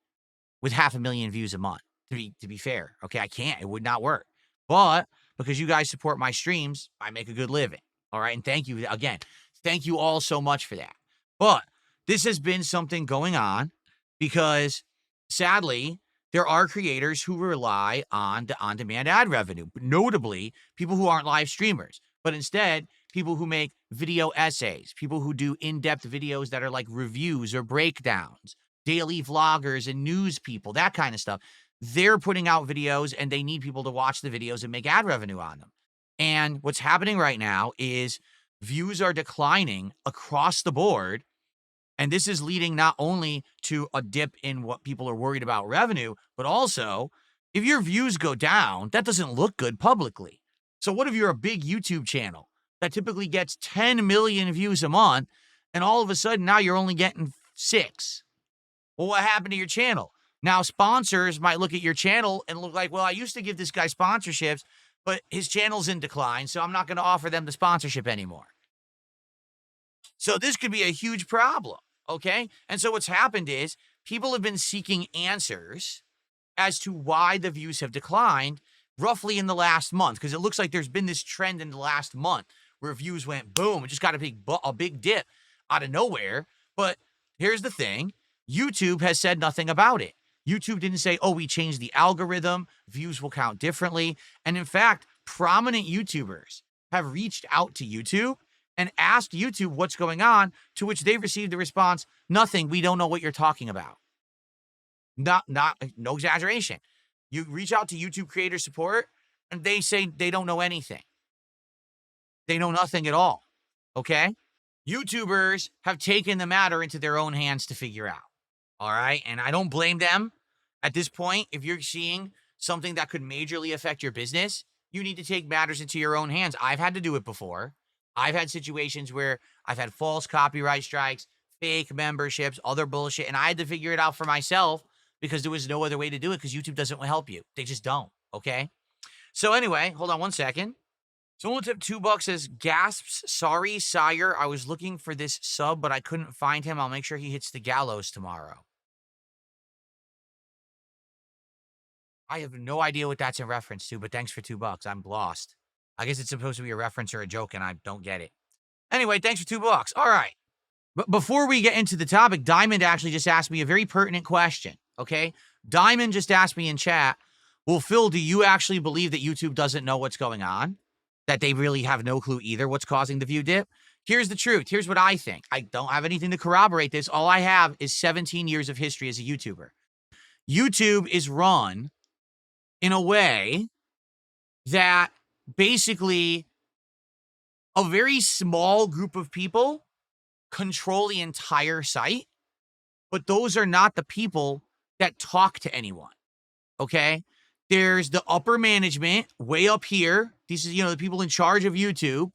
with 500,000 views a month, to be fair. Okay, I can't. It would not work. But because you guys support my streams, I make a good living. All right, and thank you again. Thank you all so much for that. But this has been something going on because, sadly, there are creators who rely on the on-demand ad revenue, notably people who aren't live streamers, but instead people who make video essays, people who do in-depth videos that are like reviews or breakdowns, daily vloggers and news people, that kind of stuff. They're putting out videos and they need people to watch the videos and make ad revenue on them. And what's happening right now is views are declining across the board. And this is leading not only to a dip in what people are worried about revenue, but also if your views go down, that doesn't look good publicly. So what if you're a big YouTube channel that typically gets 10 million views a month, and all of a sudden now you're only getting 6? Well, what happened to your channel? Now sponsors might look at your channel and look like, well, I used to give this guy sponsorships, but his channel's in decline, so I'm not going to offer them the sponsorship anymore. So this could be a huge problem, okay? And so what's happened is people have been seeking answers as to why the views have declined roughly in the last month, because it looks like there's been this trend in the last month where views went boom. It just got a big dip out of nowhere. But here's the thing. YouTube has said nothing about it. YouTube didn't say, oh, we changed the algorithm. Views will count differently. And in fact, prominent YouTubers have reached out to YouTube and asked YouTube what's going on, to which they received the response, nothing, we don't know what you're talking about. No exaggeration. You reach out to YouTube creator support, and they say they don't know anything. They know nothing at all, okay? YouTubers have taken the matter into their own hands to figure out, all right? And I don't blame them. At this point, if you're seeing something that could majorly affect your business, you need to take matters into your own hands. I've had to do it before. I've had situations where I've had false copyright strikes, fake memberships, other bullshit, and I had to figure it out for myself because there was no other way to do it because YouTube doesn't help you. They just don't, okay? So anyway, hold on one second. Someone tipped $2 says, gasps, sorry, sire. I was looking for this sub, but I couldn't find him. I'll make sure he hits the gallows tomorrow. I have no idea what that's in reference to, but thanks for $2. I'm lost. I guess it's supposed to be a reference or a joke, and I don't get it. Anyway, thanks for $2. All right. But before we get into the topic, Diamond actually just asked me a very pertinent question, okay? Diamond just asked me in chat, well, Phil, do you actually believe that YouTube doesn't know what's going on? That they really have no clue either what's causing the view dip? Here's the truth. Here's what I think. I don't have anything to corroborate this. All I have is 17 years of history as a YouTuber. YouTube is run in a way that basically a very small group of people control the entire site, but those are not the people that talk to anyone, okay? There's the upper management way up here. These are, the people in charge of YouTube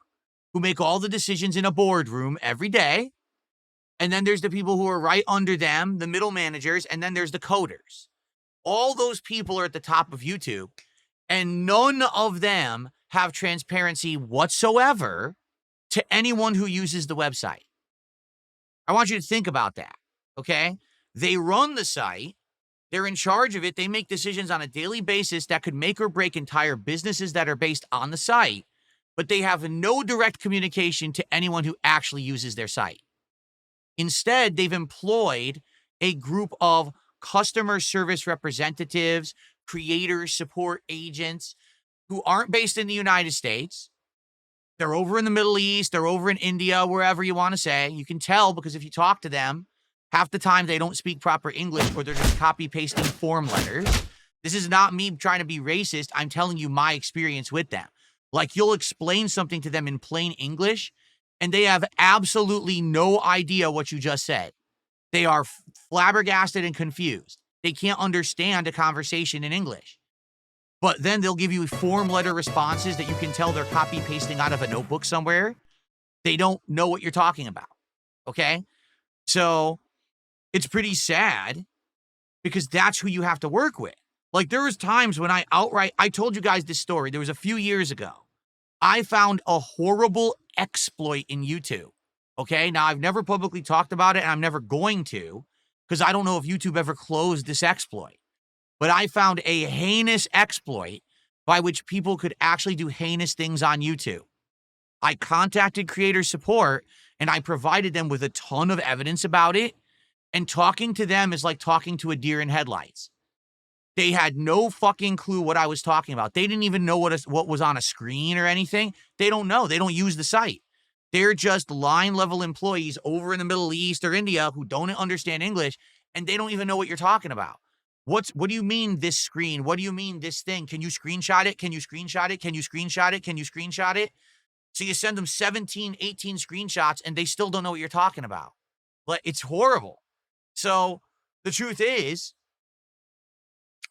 who make all the decisions in a boardroom every day. And then there's the people who are right under them, the middle managers, and then there's the coders. All those people are at the top of YouTube, and none of them have transparency whatsoever to anyone who uses the website. I want you to think about that, okay? They run the site. They're in charge of it. They make decisions on a daily basis that could make or break entire businesses that are based on the site, but they have no direct communication to anyone who actually uses their site. Instead, they've employed a group of customer service representatives, creators, support agents who aren't based in the United States. They're over in the Middle East, they're over in India, wherever you want to say. You can tell because if you talk to them, half the time they don't speak proper English or they're just copy-pasting form letters. This is not me trying to be racist. I'm telling you my experience with them. Like, you'll explain something to them in plain English, and they have absolutely no idea what you just said. They are flabbergasted and confused. They can't understand a conversation in English. But then they'll give you form letter responses that you can tell they're copy-pasting out of a notebook somewhere. They don't know what you're talking about, okay? So it's pretty sad because that's who you have to work with. Like, there was times when I told you guys this story. There was a few years ago. I found a horrible exploit in YouTube, okay? Now, I've never publicly talked about it, and I'm never going to because I don't know if YouTube ever closed this exploit. But I found a heinous exploit by which people could actually do heinous things on YouTube. I contacted creator support, and I provided them with a ton of evidence about it, and talking to them is like talking to a deer in headlights. They had no fucking clue what I was talking about. They didn't even know what was on a screen or anything. They don't know. They don't use the site. They're just line-level employees over in the Middle East or India who don't understand English, and they don't even know what you're talking about. What do you mean this screen? What do you mean this thing? Can you screenshot it? Can you screenshot it? Can you screenshot it? Can you screenshot it? So you send them 17, 18 screenshots, and they still don't know what you're talking about. But it's horrible. So the truth is,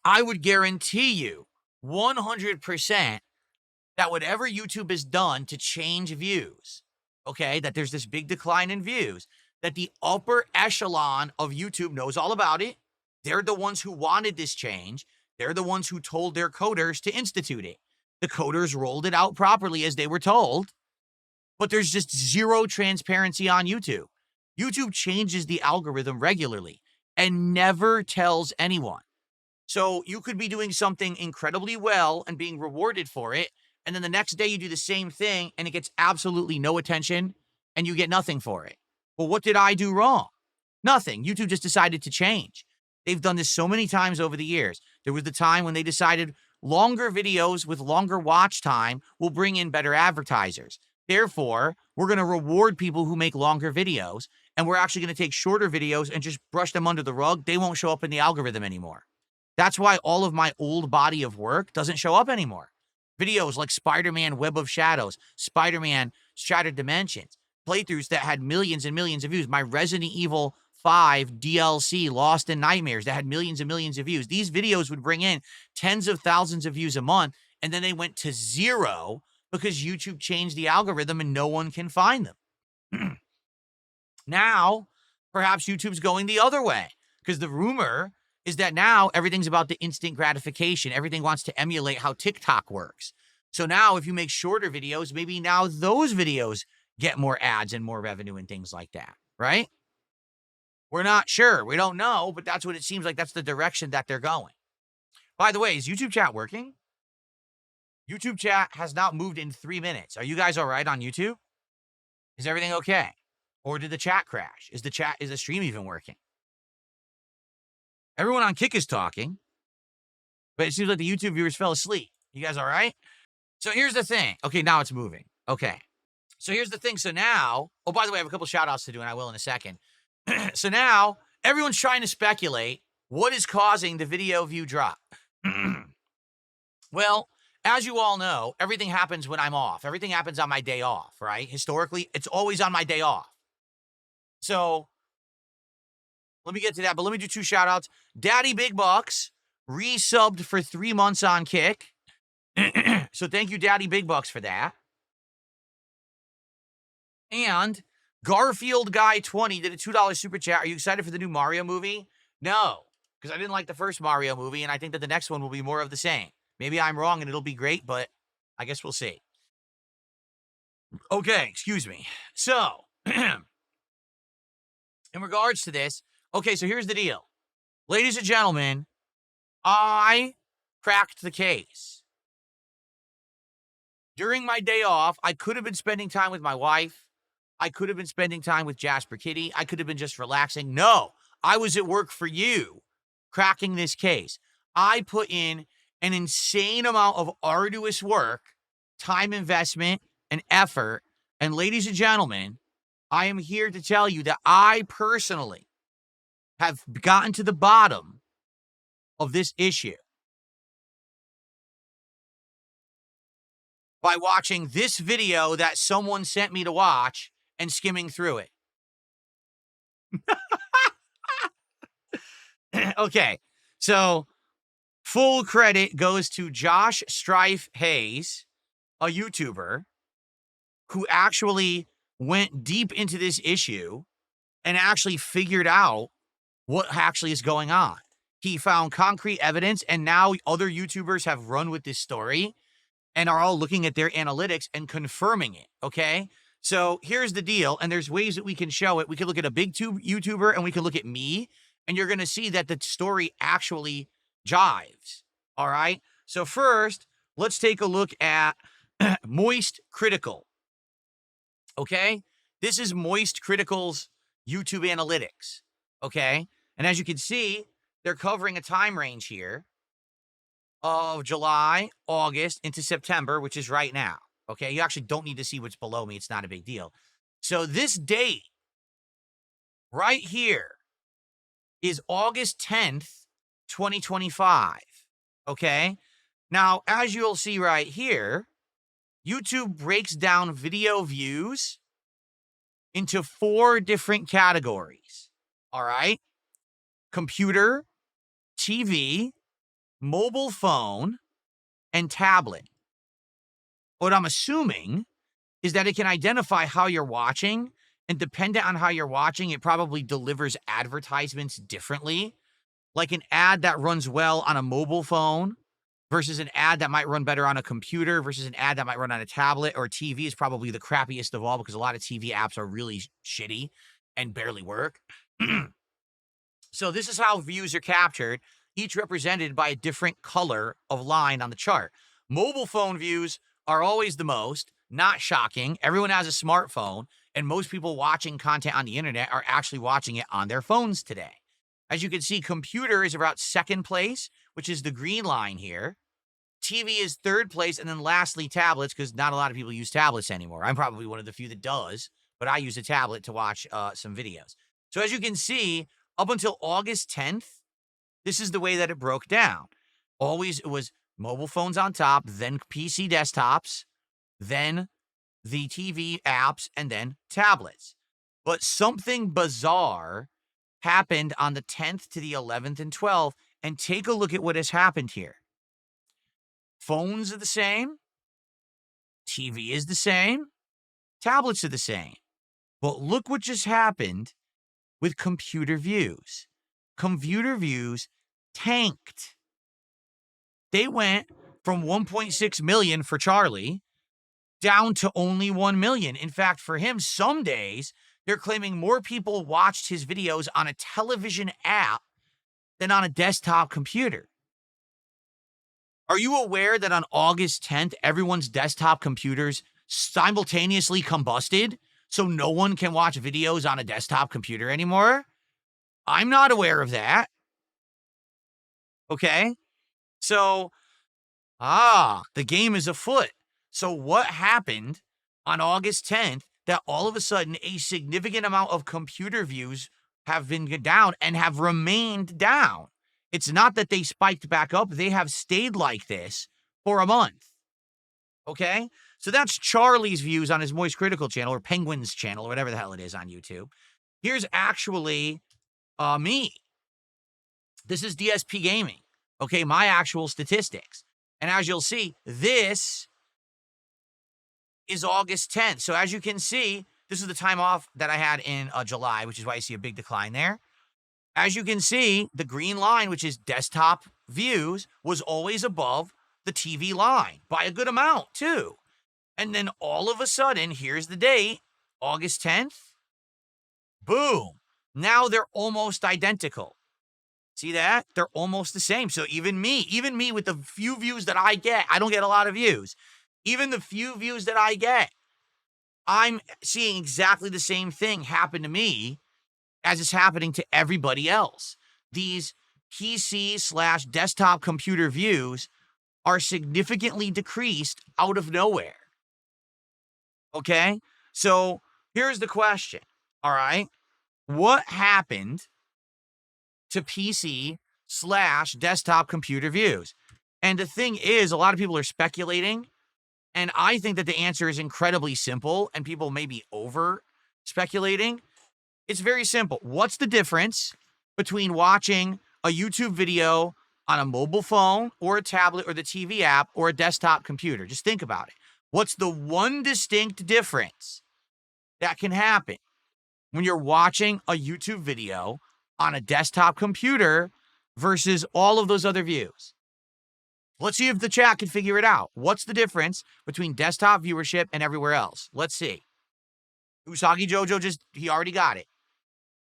I would guarantee you 100% that whatever YouTube has done to change views, okay, that there's this big decline in views, that the upper echelon of YouTube knows all about it. They're the ones who wanted this change. They're the ones who told their coders to institute it. The coders rolled it out properly as they were told, but there's just zero transparency on YouTube. YouTube changes the algorithm regularly and never tells anyone. So you could be doing something incredibly well and being rewarded for it, and then the next day you do the same thing and it gets absolutely no attention and you get nothing for it. Well, what did I do wrong? Nothing. YouTube just decided to change. They've done this so many times over the years. There was the time when they decided longer videos with longer watch time will bring in better advertisers. Therefore, we're going to reward people who make longer videos, and we're actually going to take shorter videos and just brush them under the rug. They won't show up in the algorithm anymore. That's why all of my old body of work doesn't show up anymore. Videos like Spider-Man Web of Shadows, Spider-Man Shattered Dimensions, playthroughs that had millions and millions of views. My Resident Evil 5 DLC, Lost in Nightmares, that had millions and millions of views. These videos would bring in tens of thousands of views a month, and then they went to 0 because YouTube changed the algorithm and no one can find them. Now, perhaps YouTube's going the other way, because the rumor is that now everything's about the instant gratification. Everything wants to emulate how TikTok works. So now if you make shorter videos, maybe now those videos get more ads and more revenue and things like that, right? We're not sure. We don't know, but that's what it seems like. That's the direction that they're going. By the way, is YouTube chat working? YouTube chat has not moved in 3 minutes. Are you guys all right on YouTube? Is everything okay? Or did the chat crash? Is the stream even working? Everyone on Kick is talking, but it seems like the YouTube viewers fell asleep. You guys all right? So here's the thing. Okay, now it's moving. Okay. So here's the thing. So now, oh, by the way, I have a couple shout outs to do, and I will in a second. So now everyone's trying to speculate what is causing the video view drop. Well, as you all know, everything happens when I'm off. Everything happens on my day off, right? Historically, it's always on my day off. So let me get to that, but let me do 2 shout outs. Daddy Big Bucks resubbed for 3 months on Kick. So thank you, Daddy Big Bucks, for that. And Garfield Guy 20 did a $2 super chat. Are you excited for the new Mario movie? No, because I didn't like the first Mario movie, and I think that the next one will be more of the same. Maybe I'm wrong and it'll be great, but I guess we'll see. Okay, excuse me. So, in regards to this, okay, so here's the deal. Ladies and gentlemen, I cracked the case. During my day off, I could have been spending time with my wife. I could have been spending time with Jasper Kitty. I could have been just relaxing. No, I was at work for you, cracking this case. I put in an insane amount of arduous work, time investment, and effort. And ladies and gentlemen, I am here to tell you that I personally have gotten to the bottom of this issue by watching this video that someone sent me to watch and skimming through it. Okay, so full credit goes to Josh Strife Hayes, a YouTuber, who actually went deep into this issue and actually figured out what actually is going on. He found concrete evidence, and now other YouTubers have run with this story and are all looking at their analytics and confirming it, okay? So here's the deal, and there's ways that we can show it. We can look at a big YouTuber, and we can look at me, and you're going to see that the story actually jives, all right? So first, let's take a look at Moist Critical, okay? This is Moist Critical's YouTube analytics, okay? And as you can see, they're covering a time range here of July, August, into September, which is right now, okay? You actually don't need to see what's below me. It's not a big deal. So this date right here is August 10th, 2025, okay? Now, as you'll see right here, YouTube breaks down video views into 4 different categories, all right? Computer, TV, mobile phone, and tablet. What I'm assuming is that it can identify how you're watching, and dependent on how you're watching, it probably delivers advertisements differently. Like an ad that runs well on a mobile phone versus an ad that might run better on a computer versus an ad that might run on a tablet or TV is probably the crappiest of all, because a lot of TV apps are really shitty and barely work. So this is how views are captured, each represented by a different color of line on the chart. Mobile phone views are always the most, not shocking. Everyone has a smartphone, and most people watching content on the internet are actually watching it on their phones today. As you can see, computer is about 2nd place, which is the green line here. TV is 3rd place, and then lastly, tablets, because not a lot of people use tablets anymore. I'm probably one of the few that does, but I use a tablet to watch some videos. So as you can see, up until August 10th, this is the way that it broke down. Always, it was mobile phones on top, then PC desktops, then the TV apps, and then tablets. But something bizarre happened on the 10th to the 11th and 12th, and take a look at what has happened here. Phones are the same. TV is the same. Tablets are the same. But look what just happened with computer views. Computer views tanked. They went from 1.6 million for Charlie down to only 1 million. In fact, for him, some days they're claiming more people watched his videos on a television app than on a desktop computer. Are you aware that on August 10th, everyone's desktop computers simultaneously combusted so no one can watch videos on a desktop computer anymore? I'm not aware of that. Okay? So, the game is afoot. So what happened on August 10th that all of a sudden a significant amount of computer views have been down and have remained down? It's not that they spiked back up. They have stayed like this for a month. Okay? So that's Charlie's views on his Moist Critical channel or Penguin's channel or whatever the hell it is on YouTube. Here's actually me. This is DSPGaming. Okay, my actual statistics. And as you'll see, this is August 10th. So as you can see, this is the time off that I had in July, which is why you see a big decline there. As you can see, the green line, which is desktop views, was always above the TV line by a good amount, too. And then all of a sudden, here's the date, August 10th. Boom. Now they're almost identical. See that? They're almost the same. So even me with the few views that I get, I don't get a lot of views. Even the few views that I get, I'm seeing exactly the same thing happen to me as it's happening to everybody else. These PC/desktop computer views are significantly decreased out of nowhere. Okay? So here's the question. All right? What happened to PC/desktop computer views? And the thing is, a lot of people are speculating, and I think that the answer is incredibly simple, and people may be over speculating. It's very simple. What's the difference between watching a YouTube video on a mobile phone or a tablet or the TV app or a desktop computer? Just think about it. What's the one distinct difference that can happen when you're watching a YouTube video on a desktop computer versus all of those other views? Let's see if the chat can figure it out. What's the difference between desktop viewership and everywhere else? Let's see. Usagi Jojo he already got it.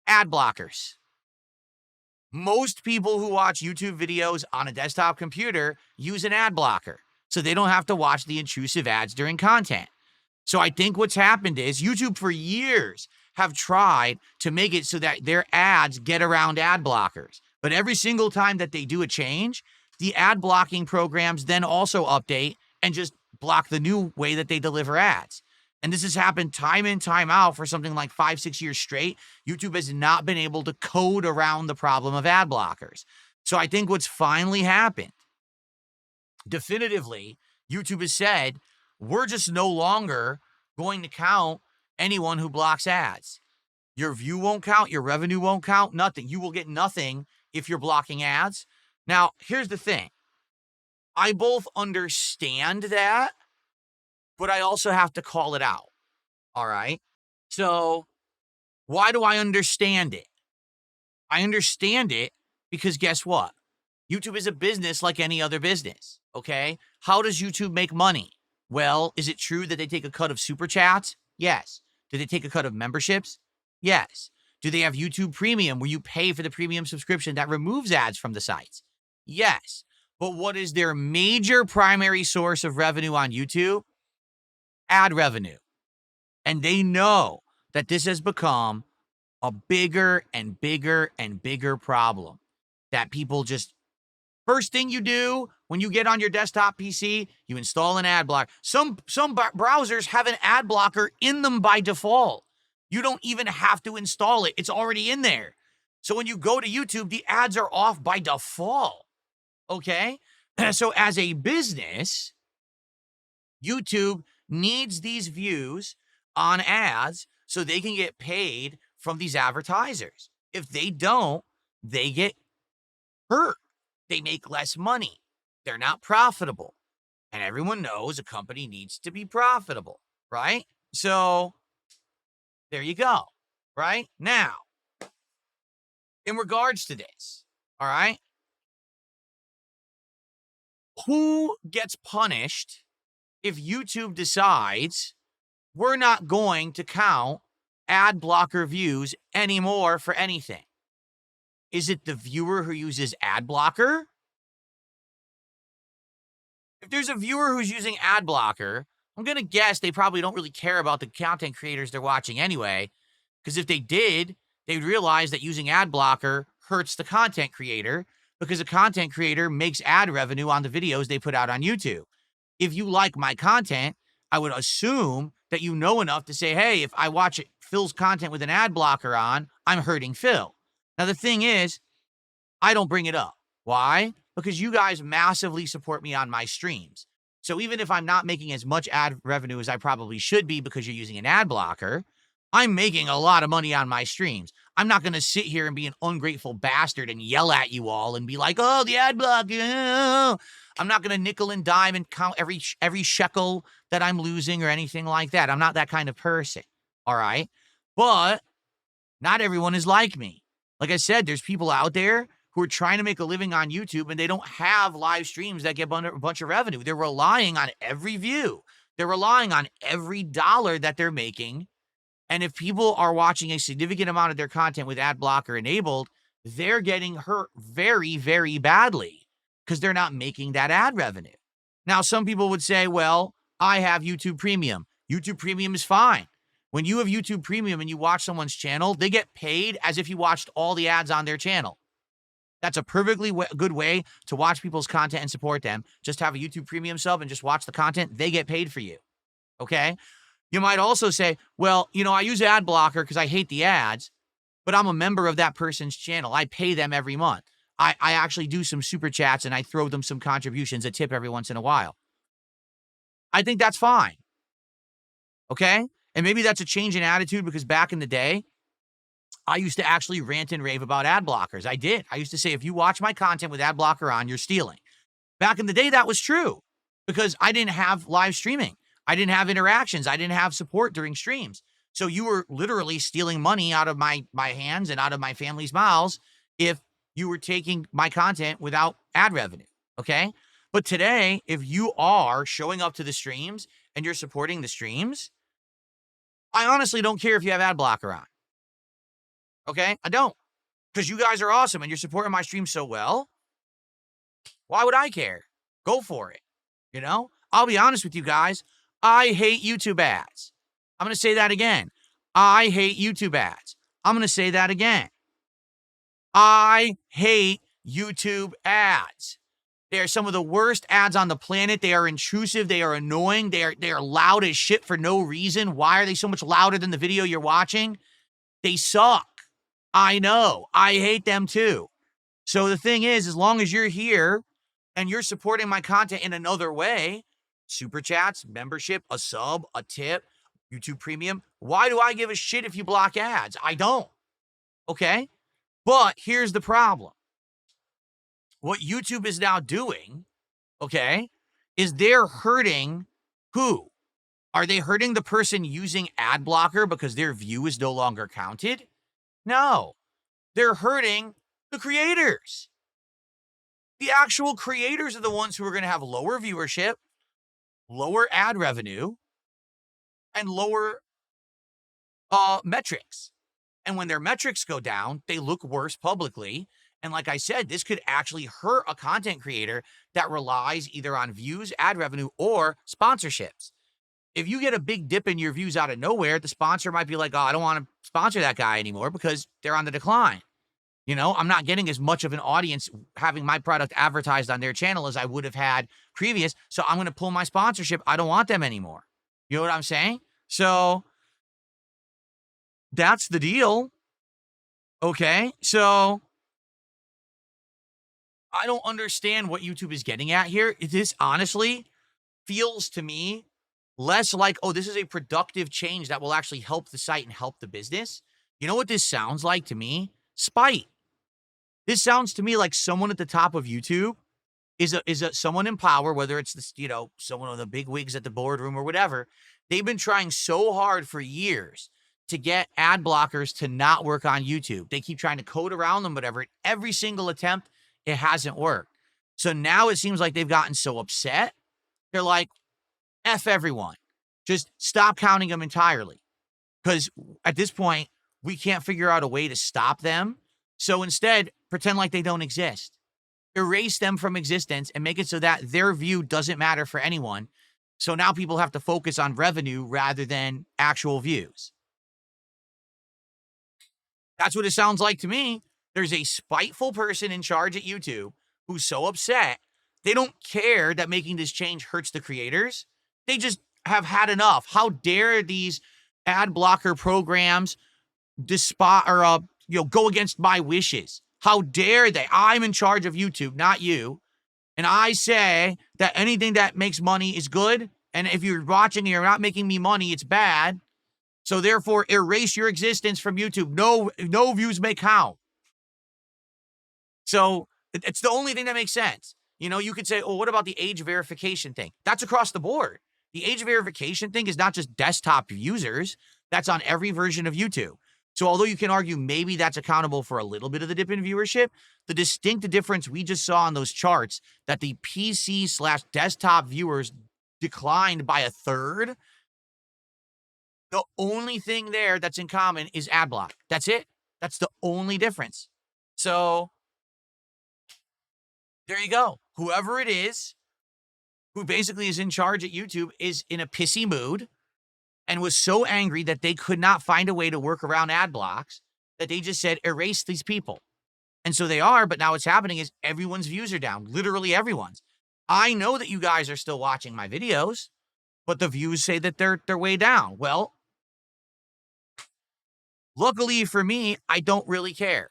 Ad blockers. Most people who watch YouTube videos on a desktop computer use an ad blocker, so they don't have to watch the intrusive ads during content. So I think what's happened is YouTube for years have tried to make it so that their ads get around ad blockers. But every single time that they do a change, the ad blocking programs then also update and just block the new way that they deliver ads. And this has happened time in, time out for something like 5-6 years straight. YouTube has not been able to code around the problem of ad blockers. So I think what's finally happened, definitively, YouTube has said, we're just no longer going to count anyone who blocks ads. Your view won't count, your revenue won't count, nothing. You will get nothing if you're blocking ads. Now, here's the thing. I both understand that, but I also have to call it out. All right? So, why do I understand it? I understand it because guess what? YouTube is a business like any other business, okay? How does YouTube make money? Well, is it true that they take a cut of super chats? Yes. Do they take a cut of memberships? Yes. Do they have YouTube Premium where you pay for the premium subscription that removes ads from the sites? Yes. But what is their major primary source of revenue on YouTube? Ad revenue. And they know that this has become a bigger and bigger and bigger problem. That people just, first thing you do when you get on your desktop PC, you install an ad blocker. Some browsers have an ad blocker in them by default. You don't even have to install it. It's already in there. So when you go to YouTube, the ads are off by default. Okay? So as a business, YouTube needs these views on ads so they can get paid from these advertisers. If they don't, they get hurt. They make less money. They're not profitable. And everyone knows a company needs to be profitable, right? So there you go, right? Now, in regards to this, all right, who gets punished if YouTube decides we're not going to count ad blocker views anymore for anything? Is it the viewer who uses ad blocker? If there's a viewer who's using ad blocker, I'm going to guess they probably don't really care about the content creators they're watching anyway, because if they did, they'd realize that using ad blocker hurts the content creator because a content creator makes ad revenue on the videos they put out on YouTube. If you like my content, I would assume that you know enough to say, hey, if I watch Phil's content with an ad blocker on, I'm hurting Phil. Now, the thing is, I don't bring it up. Why? Because you guys massively support me on my streams. So even if I'm not making as much ad revenue as I probably should be because you're using an ad blocker, I'm making a lot of money on my streams. I'm not going to sit here and be an ungrateful bastard and yell at you all and be like, oh, the ad blocker. Oh. I'm not going to nickel and dime and count every shekel that I'm losing or anything like that. I'm not that kind of person. All right. But not everyone is like me. Like I said, there's people out there who are trying to make a living on YouTube and they don't have live streams that get a bunch of revenue. They're relying on every view. They're relying on every dollar that they're making. And if people are watching a significant amount of their content with ad blocker enabled, they're getting hurt very, very badly because they're not making that ad revenue. Now, some people would say, well, I have YouTube Premium. YouTube Premium is fine. When you have YouTube Premium and you watch someone's channel, they get paid as if you watched all the ads on their channel. That's a perfectly good way to watch people's content and support them. Just have a YouTube Premium sub and just watch the content. They get paid for you, okay? You might also say, well, I use ad blocker because I hate the ads, but I'm a member of that person's channel. I pay them every month. I actually do some super chats and I throw them some contributions, a tip every once in a while. I think that's fine, okay? And maybe that's a change in attitude because back in the day, I used to actually rant and rave about ad blockers. I did. I used to say, if you watch my content with ad blocker on, you're stealing. Back in the day, that was true because I didn't have live streaming. I didn't have interactions. I didn't have support during streams. So you were literally stealing money out of my hands and out of my family's mouths if you were taking my content without ad revenue, okay? But today, if you are showing up to the streams and you're supporting the streams, I honestly don't care if you have ad blocker on, okay? I don't, because you guys are awesome and you're supporting my stream so well. Why would I care? Go for it, I'll be honest with you guys. I hate YouTube ads. I'm going to say that again. I hate YouTube ads. I'm going to say that again. I hate YouTube ads. They are some of the worst ads on the planet. They are intrusive. They are annoying. They are loud as shit for no reason. Why are they so much louder than the video you're watching? They suck. I know. I hate them too. So the thing is, as long as you're here and you're supporting my content in another way, super chats, membership, a sub, a tip, YouTube Premium, why do I give a shit if you block ads? I don't. Okay? But here's the problem. What YouTube is now doing, okay, is they're hurting who? Are they hurting the person using ad blocker because their view is no longer counted? No. They're hurting the creators. The actual creators are the ones who are going to have lower viewership, lower ad revenue, and lower metrics. And when their metrics go down, they look worse publicly. And like I said, this could actually hurt a content creator that relies either on views, ad revenue, or sponsorships. If you get a big dip in your views out of nowhere, the sponsor might be like, oh, I don't want to sponsor that guy anymore because they're on the decline. I'm not getting as much of an audience having my product advertised on their channel as I would have had previous. So I'm going to pull my sponsorship. I don't want them anymore. You know what I'm saying? So that's the deal. Okay. So I don't understand what YouTube is getting at here. This honestly feels to me less like, oh, this is a productive change that will actually help the site and help the business. You know what this sounds like to me? Spite. This sounds to me like someone at the top of YouTube is someone in power, whether it's this, someone of the big wigs at the boardroom or whatever. They've been trying so hard for years to get ad blockers to not work on YouTube. They keep trying to code around them, whatever. Every single attempt, it hasn't worked. So now it seems like they've gotten so upset. They're like, F everyone. Just stop counting them entirely. Because at this point, we can't figure out a way to stop them. So instead, pretend like they don't exist. Erase them from existence and make it so that their view doesn't matter for anyone. So now people have to focus on revenue rather than actual views. That's what it sounds like to me. There's a spiteful person in charge at YouTube who's so upset. They don't care that making this change hurts the creators. They just have had enough. How dare these ad blocker programs go against my wishes? How dare they? I'm in charge of YouTube, not you. And I say that anything that makes money is good. And if you're watching and you're not making me money, it's bad. So therefore, erase your existence from YouTube. No views may count. So it's the only thing that makes sense. You could say, oh, what about the age verification thing? That's across the board. The age verification thing is not just desktop users. That's on every version of YouTube. So although you can argue maybe that's accountable for a little bit of the dip in viewership, the distinct difference we just saw on those charts that the PC/desktop viewers declined by a third, the only thing there that's in common is ad block. That's it. That's the only difference. So there you go. Whoever it is who basically is in charge at YouTube is in a pissy mood and was so angry that they could not find a way to work around ad blocks that they just said, erase these people. And so they are, but now what's happening is everyone's views are down. Literally everyone's. I know that you guys are still watching my videos, but the views say that they're way down. Well, luckily for me, I don't really care.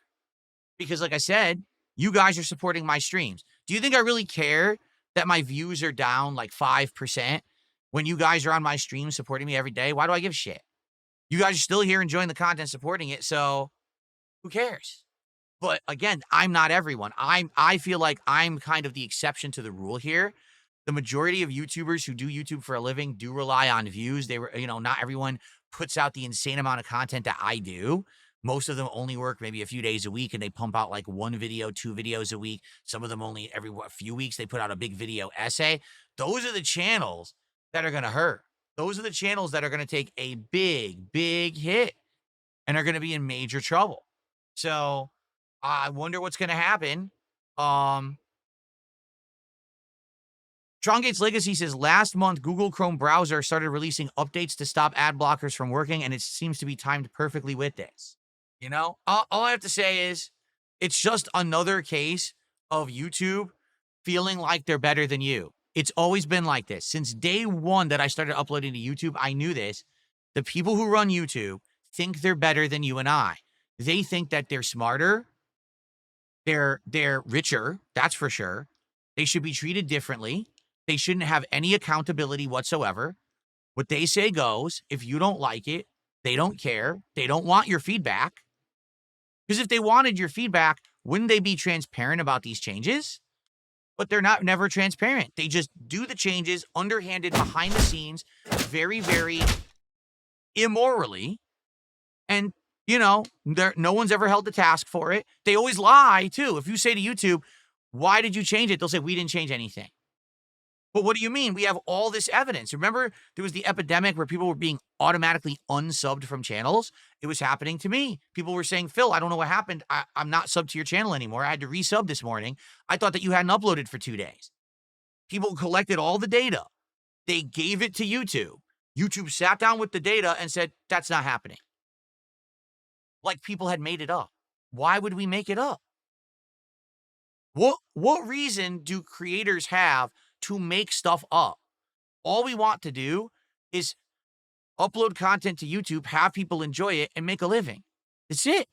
Because like I said, you guys are supporting my streams. Do you think I really care that my views are down like 5% when you guys are on my stream supporting me every day? Why do I give a shit? You guys are still here enjoying the content, supporting it, so who cares? But again, I'm not everyone. I feel like I'm kind of the exception to the rule here. The majority of YouTubers who do YouTube for a living do rely on views. Not everyone puts out the insane amount of content that I do. Most of them only work maybe a few days a week, and they pump out like 1 video, 2 videos a week. Some of them only every few weeks they put out a big video essay. Those are the channels that are going to hurt. Those are the channels that are going to take a big, big hit and are going to be in major trouble. So I wonder what's going to happen. Trongate's Legacy says, last month, Google Chrome browser started releasing updates to stop ad blockers from working, and it seems to be timed perfectly with this. All I have to say is it's just another case of YouTube feeling like they're better than you. It's always been like this. Since day one that I started uploading to YouTube, I knew this. The people who run YouTube think they're better than you and I. They think that they're smarter. They're richer, that's for sure. They should be treated differently. They shouldn't have any accountability whatsoever. What they say goes. If you don't like it, they don't care. They don't want your feedback. Because if they wanted your feedback, wouldn't they be transparent about these changes? But they're never transparent. They just do the changes underhanded, behind the scenes, very, very immorally. And, no one's ever held the task for it. They always lie, too. If you say to YouTube, why did you change it? They'll say, we didn't change anything. But what do you mean? We have all this evidence. Remember, there was the epidemic where people were being automatically unsubbed from channels. It was happening to me. People were saying, Phil, I don't know what happened. I'm not subbed to your channel anymore. I had to resub this morning. I thought that you hadn't uploaded for 2 days. People collected all the data. They gave it to YouTube. YouTube sat down with the data and said, that's not happening. Like people had made it up. Why would we make it up? What reason do creators have to make stuff up? All we want to do is upload content to YouTube, have people enjoy it, and make a living. That's it.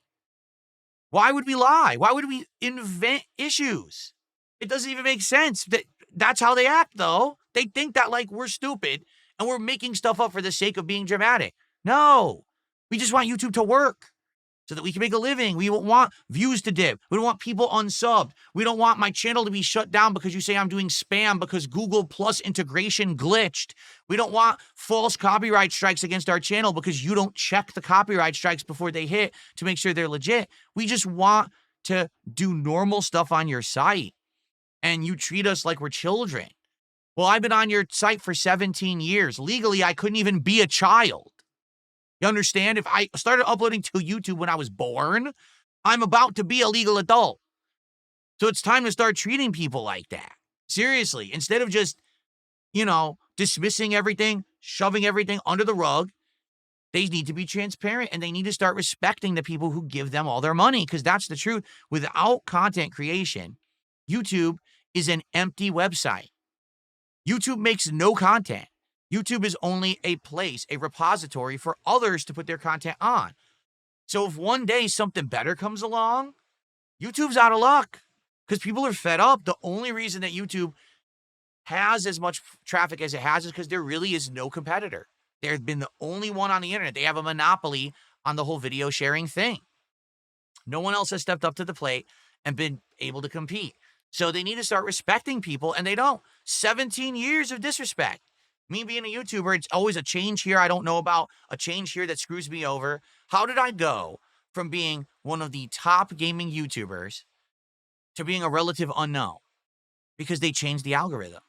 Why would we lie? Why would we invent issues? It doesn't even make sense. That's how they act, though. They think that like we're stupid and we're making stuff up for the sake of being dramatic. No, we just want YouTube to work. so that we can make a living. We don't want views to dip. We don't want people unsubbed. We don't want my channel to be shut down because you say I'm doing spam because Google Plus integration glitched. We don't want false copyright strikes against our channel because you don't check the copyright strikes before they hit to make sure they're legit. We just want to do normal stuff on your site, and you treat us like we're children. Well, I've been on your site for 17 years. Legally, I couldn't even be a child. You understand? If I started uploading to YouTube when I was born, I'm about to be a legal adult. So it's time to start treating people like that. Seriously, instead of just, dismissing everything, shoving everything under the rug, they need to be transparent and they need to start respecting the people who give them all their money, because that's the truth. Without content creation, YouTube is an empty website. YouTube makes no content. YouTube is only a place, a repository for others to put their content on. So if one day something better comes along, YouTube's out of luck because people are fed up. The only reason that YouTube has as much traffic as it has is because there really is no competitor. They've been the only one on the internet. They have a monopoly on the whole video sharing thing. No one else has stepped up to the plate and been able to compete. So they need to start respecting people, and they don't. 17 years of disrespect. Me being a YouTuber, it's always a change here I don't know about, a change here that screws me over. How did I go from being one of the top gaming YouTubers to being a relative unknown? Because they changed the algorithm.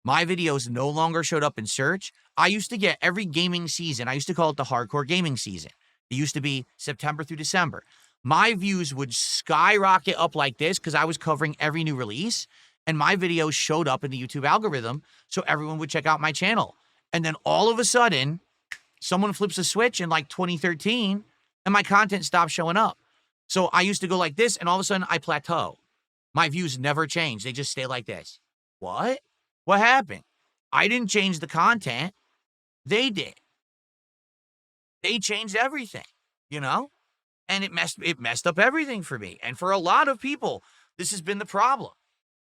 My videos no longer showed up in search. I used to get every gaming season. I used to call it the hardcore gaming season. It used to be September through December. My views would skyrocket up like this because I was covering every new release, and my videos showed up in the YouTube algorithm, so everyone would check out my channel. And then all of a sudden, someone flips a switch in like 2013, and my content stopped showing up. So I used to go like this, and all of a sudden, I plateau. My views never change. They just stay like this. What? What happened? I didn't change the content. They did. They changed everything, And it messed up everything for me. And for a lot of people, this has been the problem.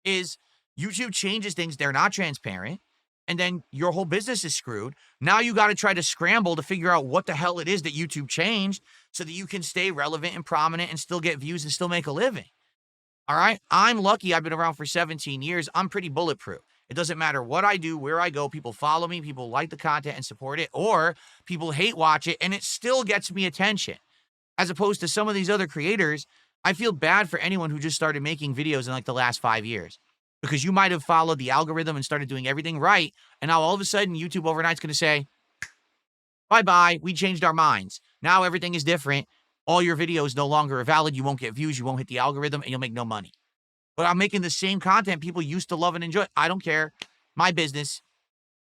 Is YouTube changes things, they're not transparent, and then your whole business is screwed. Now you got to try to scramble to figure out what the hell it is that YouTube changed so that you can stay relevant and prominent and still get views and still make a living. All right? I'm lucky I've been around for 17 years. I'm pretty bulletproof. It doesn't matter what I do, where I go. People follow me, people like the content and support it, or people hate watch it, and it still gets me attention. As opposed to some of these other creators, I feel bad for anyone who just started making videos in like the last 5 years, because you might have followed the algorithm and started doing everything right. And now all of a sudden YouTube overnight's going to say, bye-bye, we changed our minds. Now everything is different. All your videos no longer are valid. You won't get views. You won't hit the algorithm and you'll make no money. But I'm making the same content people used to love and enjoy. I don't care. My business.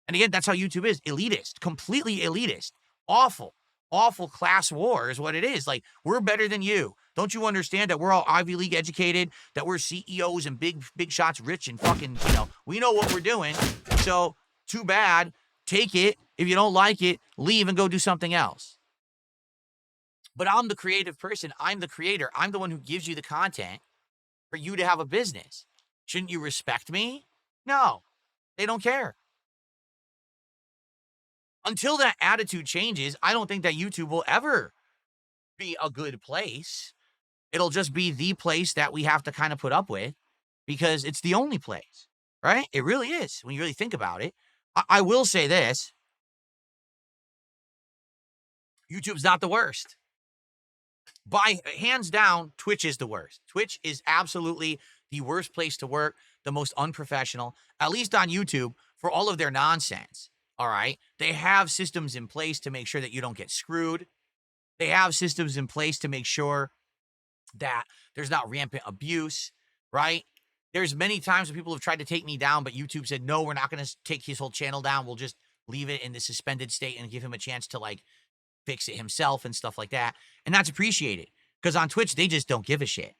And again, that's how YouTube is. Elitist. Completely elitist. Awful. Awful class war is what it is. Like, we're better than you. Don't you understand that we're all Ivy League educated, that we're CEOs and big shots, rich and fucking, we know what we're doing. So, too bad. Take it. If you don't like it, leave and go do something else. But I'm the creative person. I'm the creator. I'm the one who gives you the content for you to have a business. Shouldn't you respect me? No, they don't care. Until that attitude changes, I don't think that YouTube will ever be a good place. It'll just be the place that we have to kind of put up with because it's the only place, right? It really is when you really think about it. I will say this. YouTube's not the worst. By hands down, Twitch is the worst. Twitch is absolutely the worst place to work, the most unprofessional, at least on YouTube, for all of their nonsense. All right. They have systems in place to make sure that you don't get screwed. They have systems in place to make sure that there's not rampant abuse, right? There's many times when people have tried to take me down, but YouTube said, no, we're not going to take his whole channel down. We'll just leave it in the suspended state and give him a chance to fix it himself and stuff like that. And that's appreciated because on Twitch, they just don't give a shit.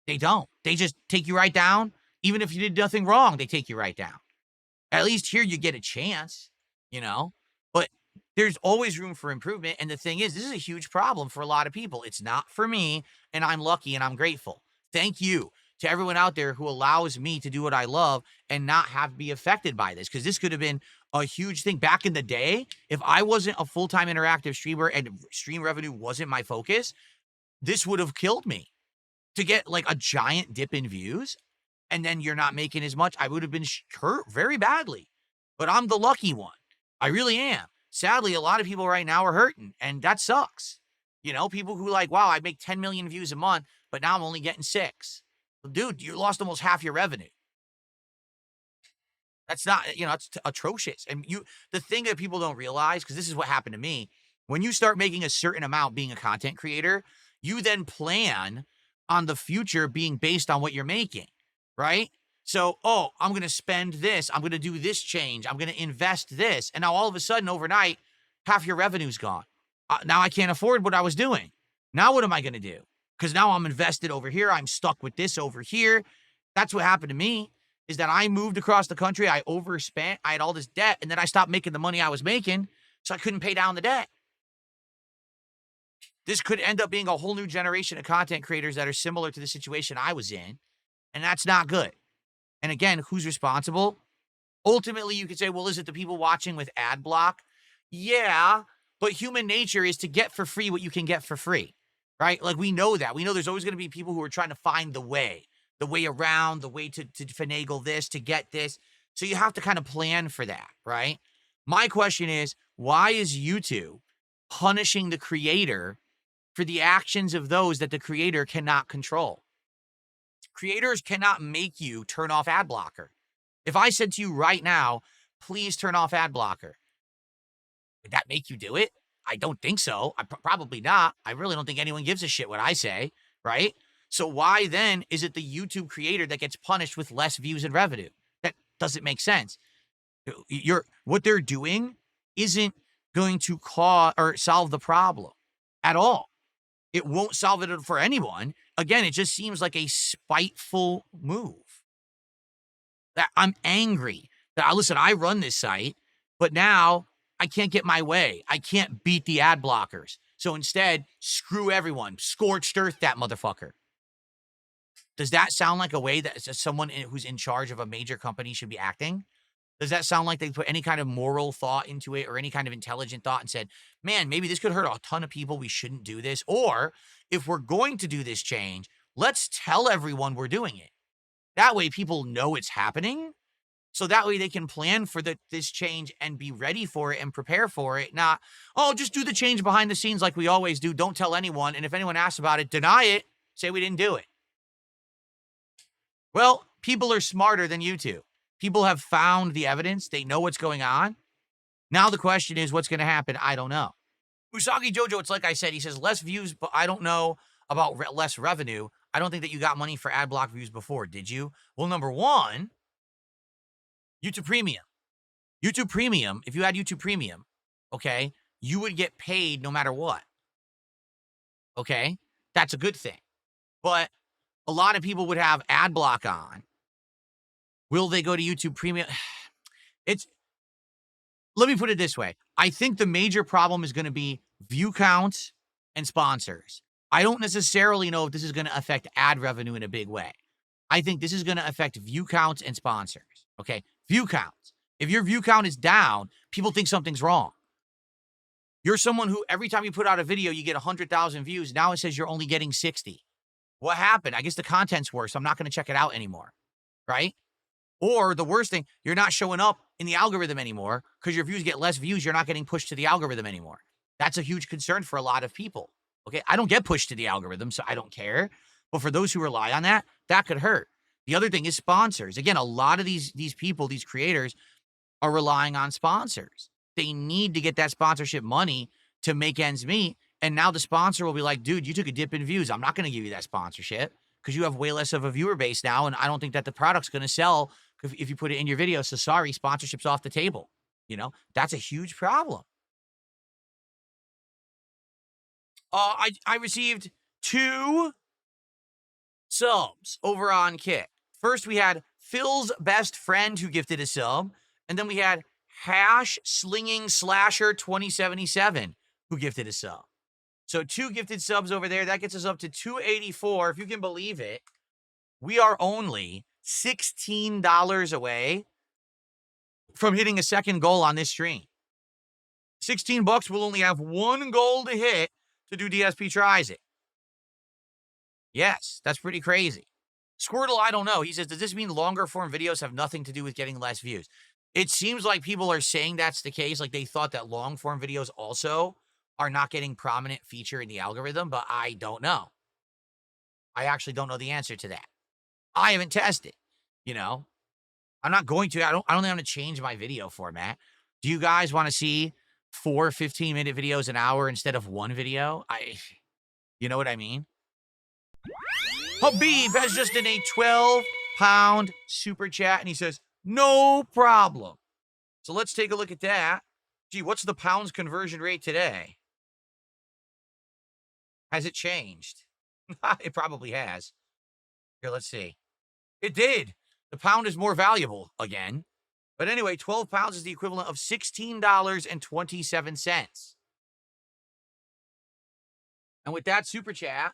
They don't. They just take you right down. Even if you did nothing wrong, they take you right down. At least here you get a chance, but there's always room for improvement. And the thing is, this is a huge problem for a lot of people. It's not for me, and I'm lucky and I'm grateful. Thank you to everyone out there who allows me to do what I love and not have to be affected by this, because this could have been a huge thing back in the day. If I wasn't a full-time interactive streamer and stream revenue wasn't my focus, this would have killed me. To get like a giant dip in views and then you're not making as much, I would have been hurt very badly. But I'm the lucky one. I really am. Sadly, a lot of people right now are hurting, and that sucks. You know, people who like, wow, I make 10 million views a month, but now I'm only getting 6. Well, dude, you lost almost half your revenue. That's not, it's atrocious. And the thing that people don't realize, because this is what happened to me, when you start making a certain amount being a content creator, you then plan on the future being based on what you're making, right? So, oh, I'm going to spend this. I'm going to do this change. I'm going to invest this. And now all of a sudden, overnight, half your revenue's gone. Now I can't afford what I was doing. Now what am I going to do? Because now I'm invested over here. I'm stuck with this over here. That's what happened to me, is that I moved across the country. I overspent. I had all this debt. And then I stopped making the money I was making. So I couldn't pay down the debt. This could end up being a whole new generation of content creators that are similar to the situation I was in. And that's not good. And again, who's responsible? Ultimately, you could say, well, is it the people watching with ad block? Yeah, but human nature is to get for free what you can get for free, right? Like, we know that. We know there's always going to be people who are trying to find the way around, the way to finagle this, to get this. So you have to kind of plan for that, right? My question is, why is YouTube punishing the creator for the actions of those that the creator cannot control? Creators cannot make you turn off ad blocker. If I said to you right now, please turn off ad blocker, would that make you do it? I don't think so. Probably not. I really don't think anyone gives a shit what I say, right? So why then is it the YouTube creator that gets punished with less views and revenue? That doesn't make sense. What they're doing isn't going to cause or solve the problem at all. It won't solve it for anyone. Again, it just seems like a spiteful move. That I'm angry that listen, I run this site, but now I can't get my way. I can't beat the ad blockers. So instead, screw everyone. Scorched earth that motherfucker. Does that sound like a way that someone who's in charge of a major company should be acting? Does that sound like they put any kind of moral thought into it or any kind of intelligent thought and said, man, maybe this could hurt a ton of people. We shouldn't do this. Or if we're going to do this change, let's tell everyone we're doing it. That way people know it's happening. So that way they can plan for this change and be ready for it and prepare for it. Not, oh, just do the change behind the scenes like we always do. Don't tell anyone. And if anyone asks about it, deny it. Say we didn't do it. Well, people are smarter than YouTube. People have found the evidence. They know what's going on. Now the question is, what's going to happen? I don't know. Usagi Jojo, it's like I said, he says less views, but I don't know about less revenue. I don't think that you got money for ad block views before, did you? Well, number one, YouTube Premium. YouTube Premium, if you had YouTube Premium, okay, you would get paid no matter what. Okay? That's a good thing. But a lot of people would have ad block on. Will they go to YouTube Premium? Let me put it this way. I think the major problem is going to be view counts and sponsors. I don't necessarily know if this is going to affect ad revenue in a big way. I think this is going to affect view counts and sponsors. Okay? View counts. If your view count is down, people think something's wrong. You're someone who every time you put out a video, you get 100,000 views. Now it says you're only getting 60. What happened? I guess the content's worse. So I'm not going to check it out anymore. Right? Or the worst thing, you're not showing up in the algorithm anymore because your views get less views. You're not getting pushed to the algorithm anymore. That's a huge concern for a lot of people. Okay. I don't get pushed to the algorithm, so I don't care. But for those who rely on that, that could hurt. The other thing is sponsors. Again, a lot of these people, these creators are relying on sponsors. They need to get that sponsorship money to make ends meet. And now the sponsor will be like, dude, you took a dip in views. I'm not going to give you that sponsorship because you have way less of a viewer base now. And I don't think that the product's going to sell if you put it in your video. So sorry, sponsorship's off the table. That's a huge problem. I received 2 subs over on Kick. First, we had Phil's best friend who gifted a sub. And then we had Hash Slinging Slasher 2077 who gifted a sub. So 2 gifted subs over there. That gets us up to 284. If you can believe it, we are only $16 away from hitting a second goal on this stream. $16 will only have 1 goal to hit to do DSP Tries It. Yes, that's pretty crazy. Squirtle, I don't know. He says, does this mean longer form videos have nothing to do with getting less views? It seems like people are saying that's the case. Like they thought that long form videos also are not getting prominent feature in the algorithm, but I don't know. I actually don't know the answer to that. I haven't tested, you know. I'm not going to. I don't think I'm going to change my video format. Do you guys want to see 4 15-minute videos an hour instead of one video? You know what I mean? Habib has just done a 12-pound super chat, and he says, no problem. So let's take a look at that. Gee, what's the pounds conversion rate today? Has it changed? It probably has. Here, let's see. It did. The pound is more valuable again. But anyway, 12 pounds is the equivalent of $16.27. And with that super chat,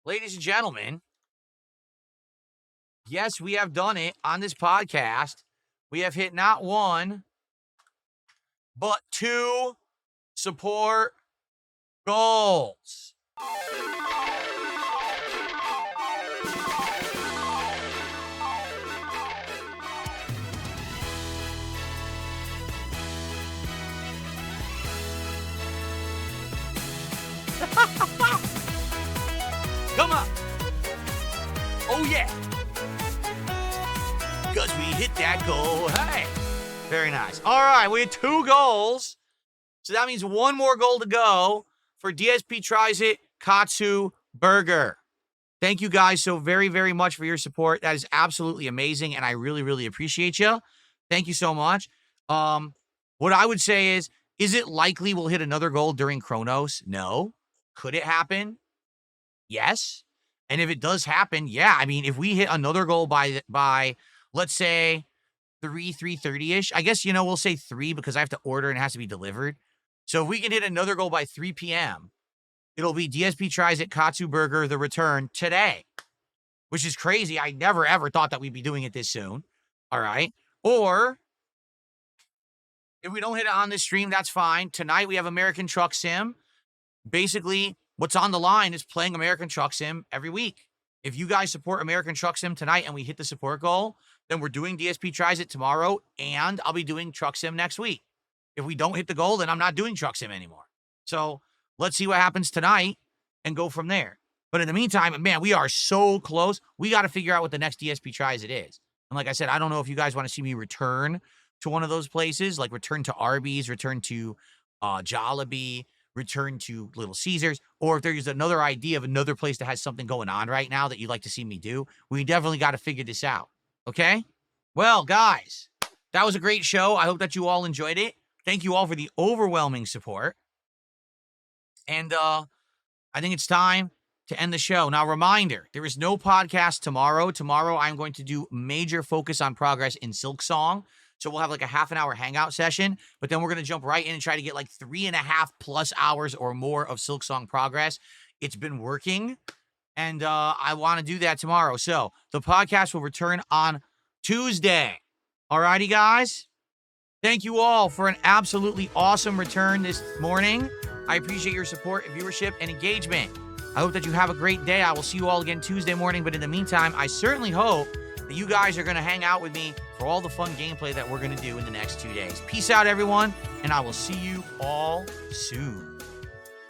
ladies and gentlemen, yes, we have done it on this podcast. We have hit not one, but 2 support goals. Come on. Oh, yeah. Because we hit that goal. Hey. Very nice. All right, we had 2 goals. So that means 1 more goal to go for DSP Tries It Katsu Burger. Thank you guys so very, very much for your support. That is absolutely amazing, and I really, really appreciate you. Thank you so much. What I would say is it likely we'll hit another goal during Chronos? No. Could it happen? Yes. And if it does happen, yeah. I mean, if we hit another goal by let's say 3:30-ish, I guess, we'll say 3 because I have to order and it has to be delivered. So if we can hit another goal by 3 p.m., it'll be DSP Tries It Katsu Burger, the return today, which is crazy. I never, ever thought that we'd be doing it this soon. All right. Or if we don't hit it on this stream, that's fine. Tonight we have American Truck Sim. Basically, what's on the line is playing American Truck Sim every week. If you guys support American Truck Sim tonight and we hit the support goal, then we're doing DSP Tries It tomorrow, and I'll be doing Truck Sim next week. If we don't hit the goal, then I'm not doing Truck Sim anymore. So let's see what happens tonight and go from there. But in the meantime, man, we are so close. We got to figure out what the next DSP Tries It is. And like I said, I don't know if you guys want to see me return to one of those places, like return to Arby's, return to Jollibee, return to Little Caesars, or if there's another idea of another place that has something going on right now that you'd like to see me do. We definitely got to figure this out. Okay? Well, guys, that was a great show. I hope that you all enjoyed it. Thank you all for the overwhelming support. And I think it's time to end the show. Now, reminder, there is no podcast tomorrow. Tomorrow, I'm going to do major focus on progress in Silksong. So we'll have like a half an hour hangout session, but then we're going to jump right in and try to get like 3.5+ hours or more of Silksong progress. It's been working, and I want to do that tomorrow. So the podcast will return on Tuesday. All righty, guys? Thank you all for an absolutely awesome return this morning. I appreciate your support, viewership, and engagement. I hope that you have a great day. I will see you all again Tuesday morning, but in the meantime, I certainly hope that you guys are going to hang out with me for all the fun gameplay that we're going to do in the next 2 days. Peace out, everyone, and I will see you all soon.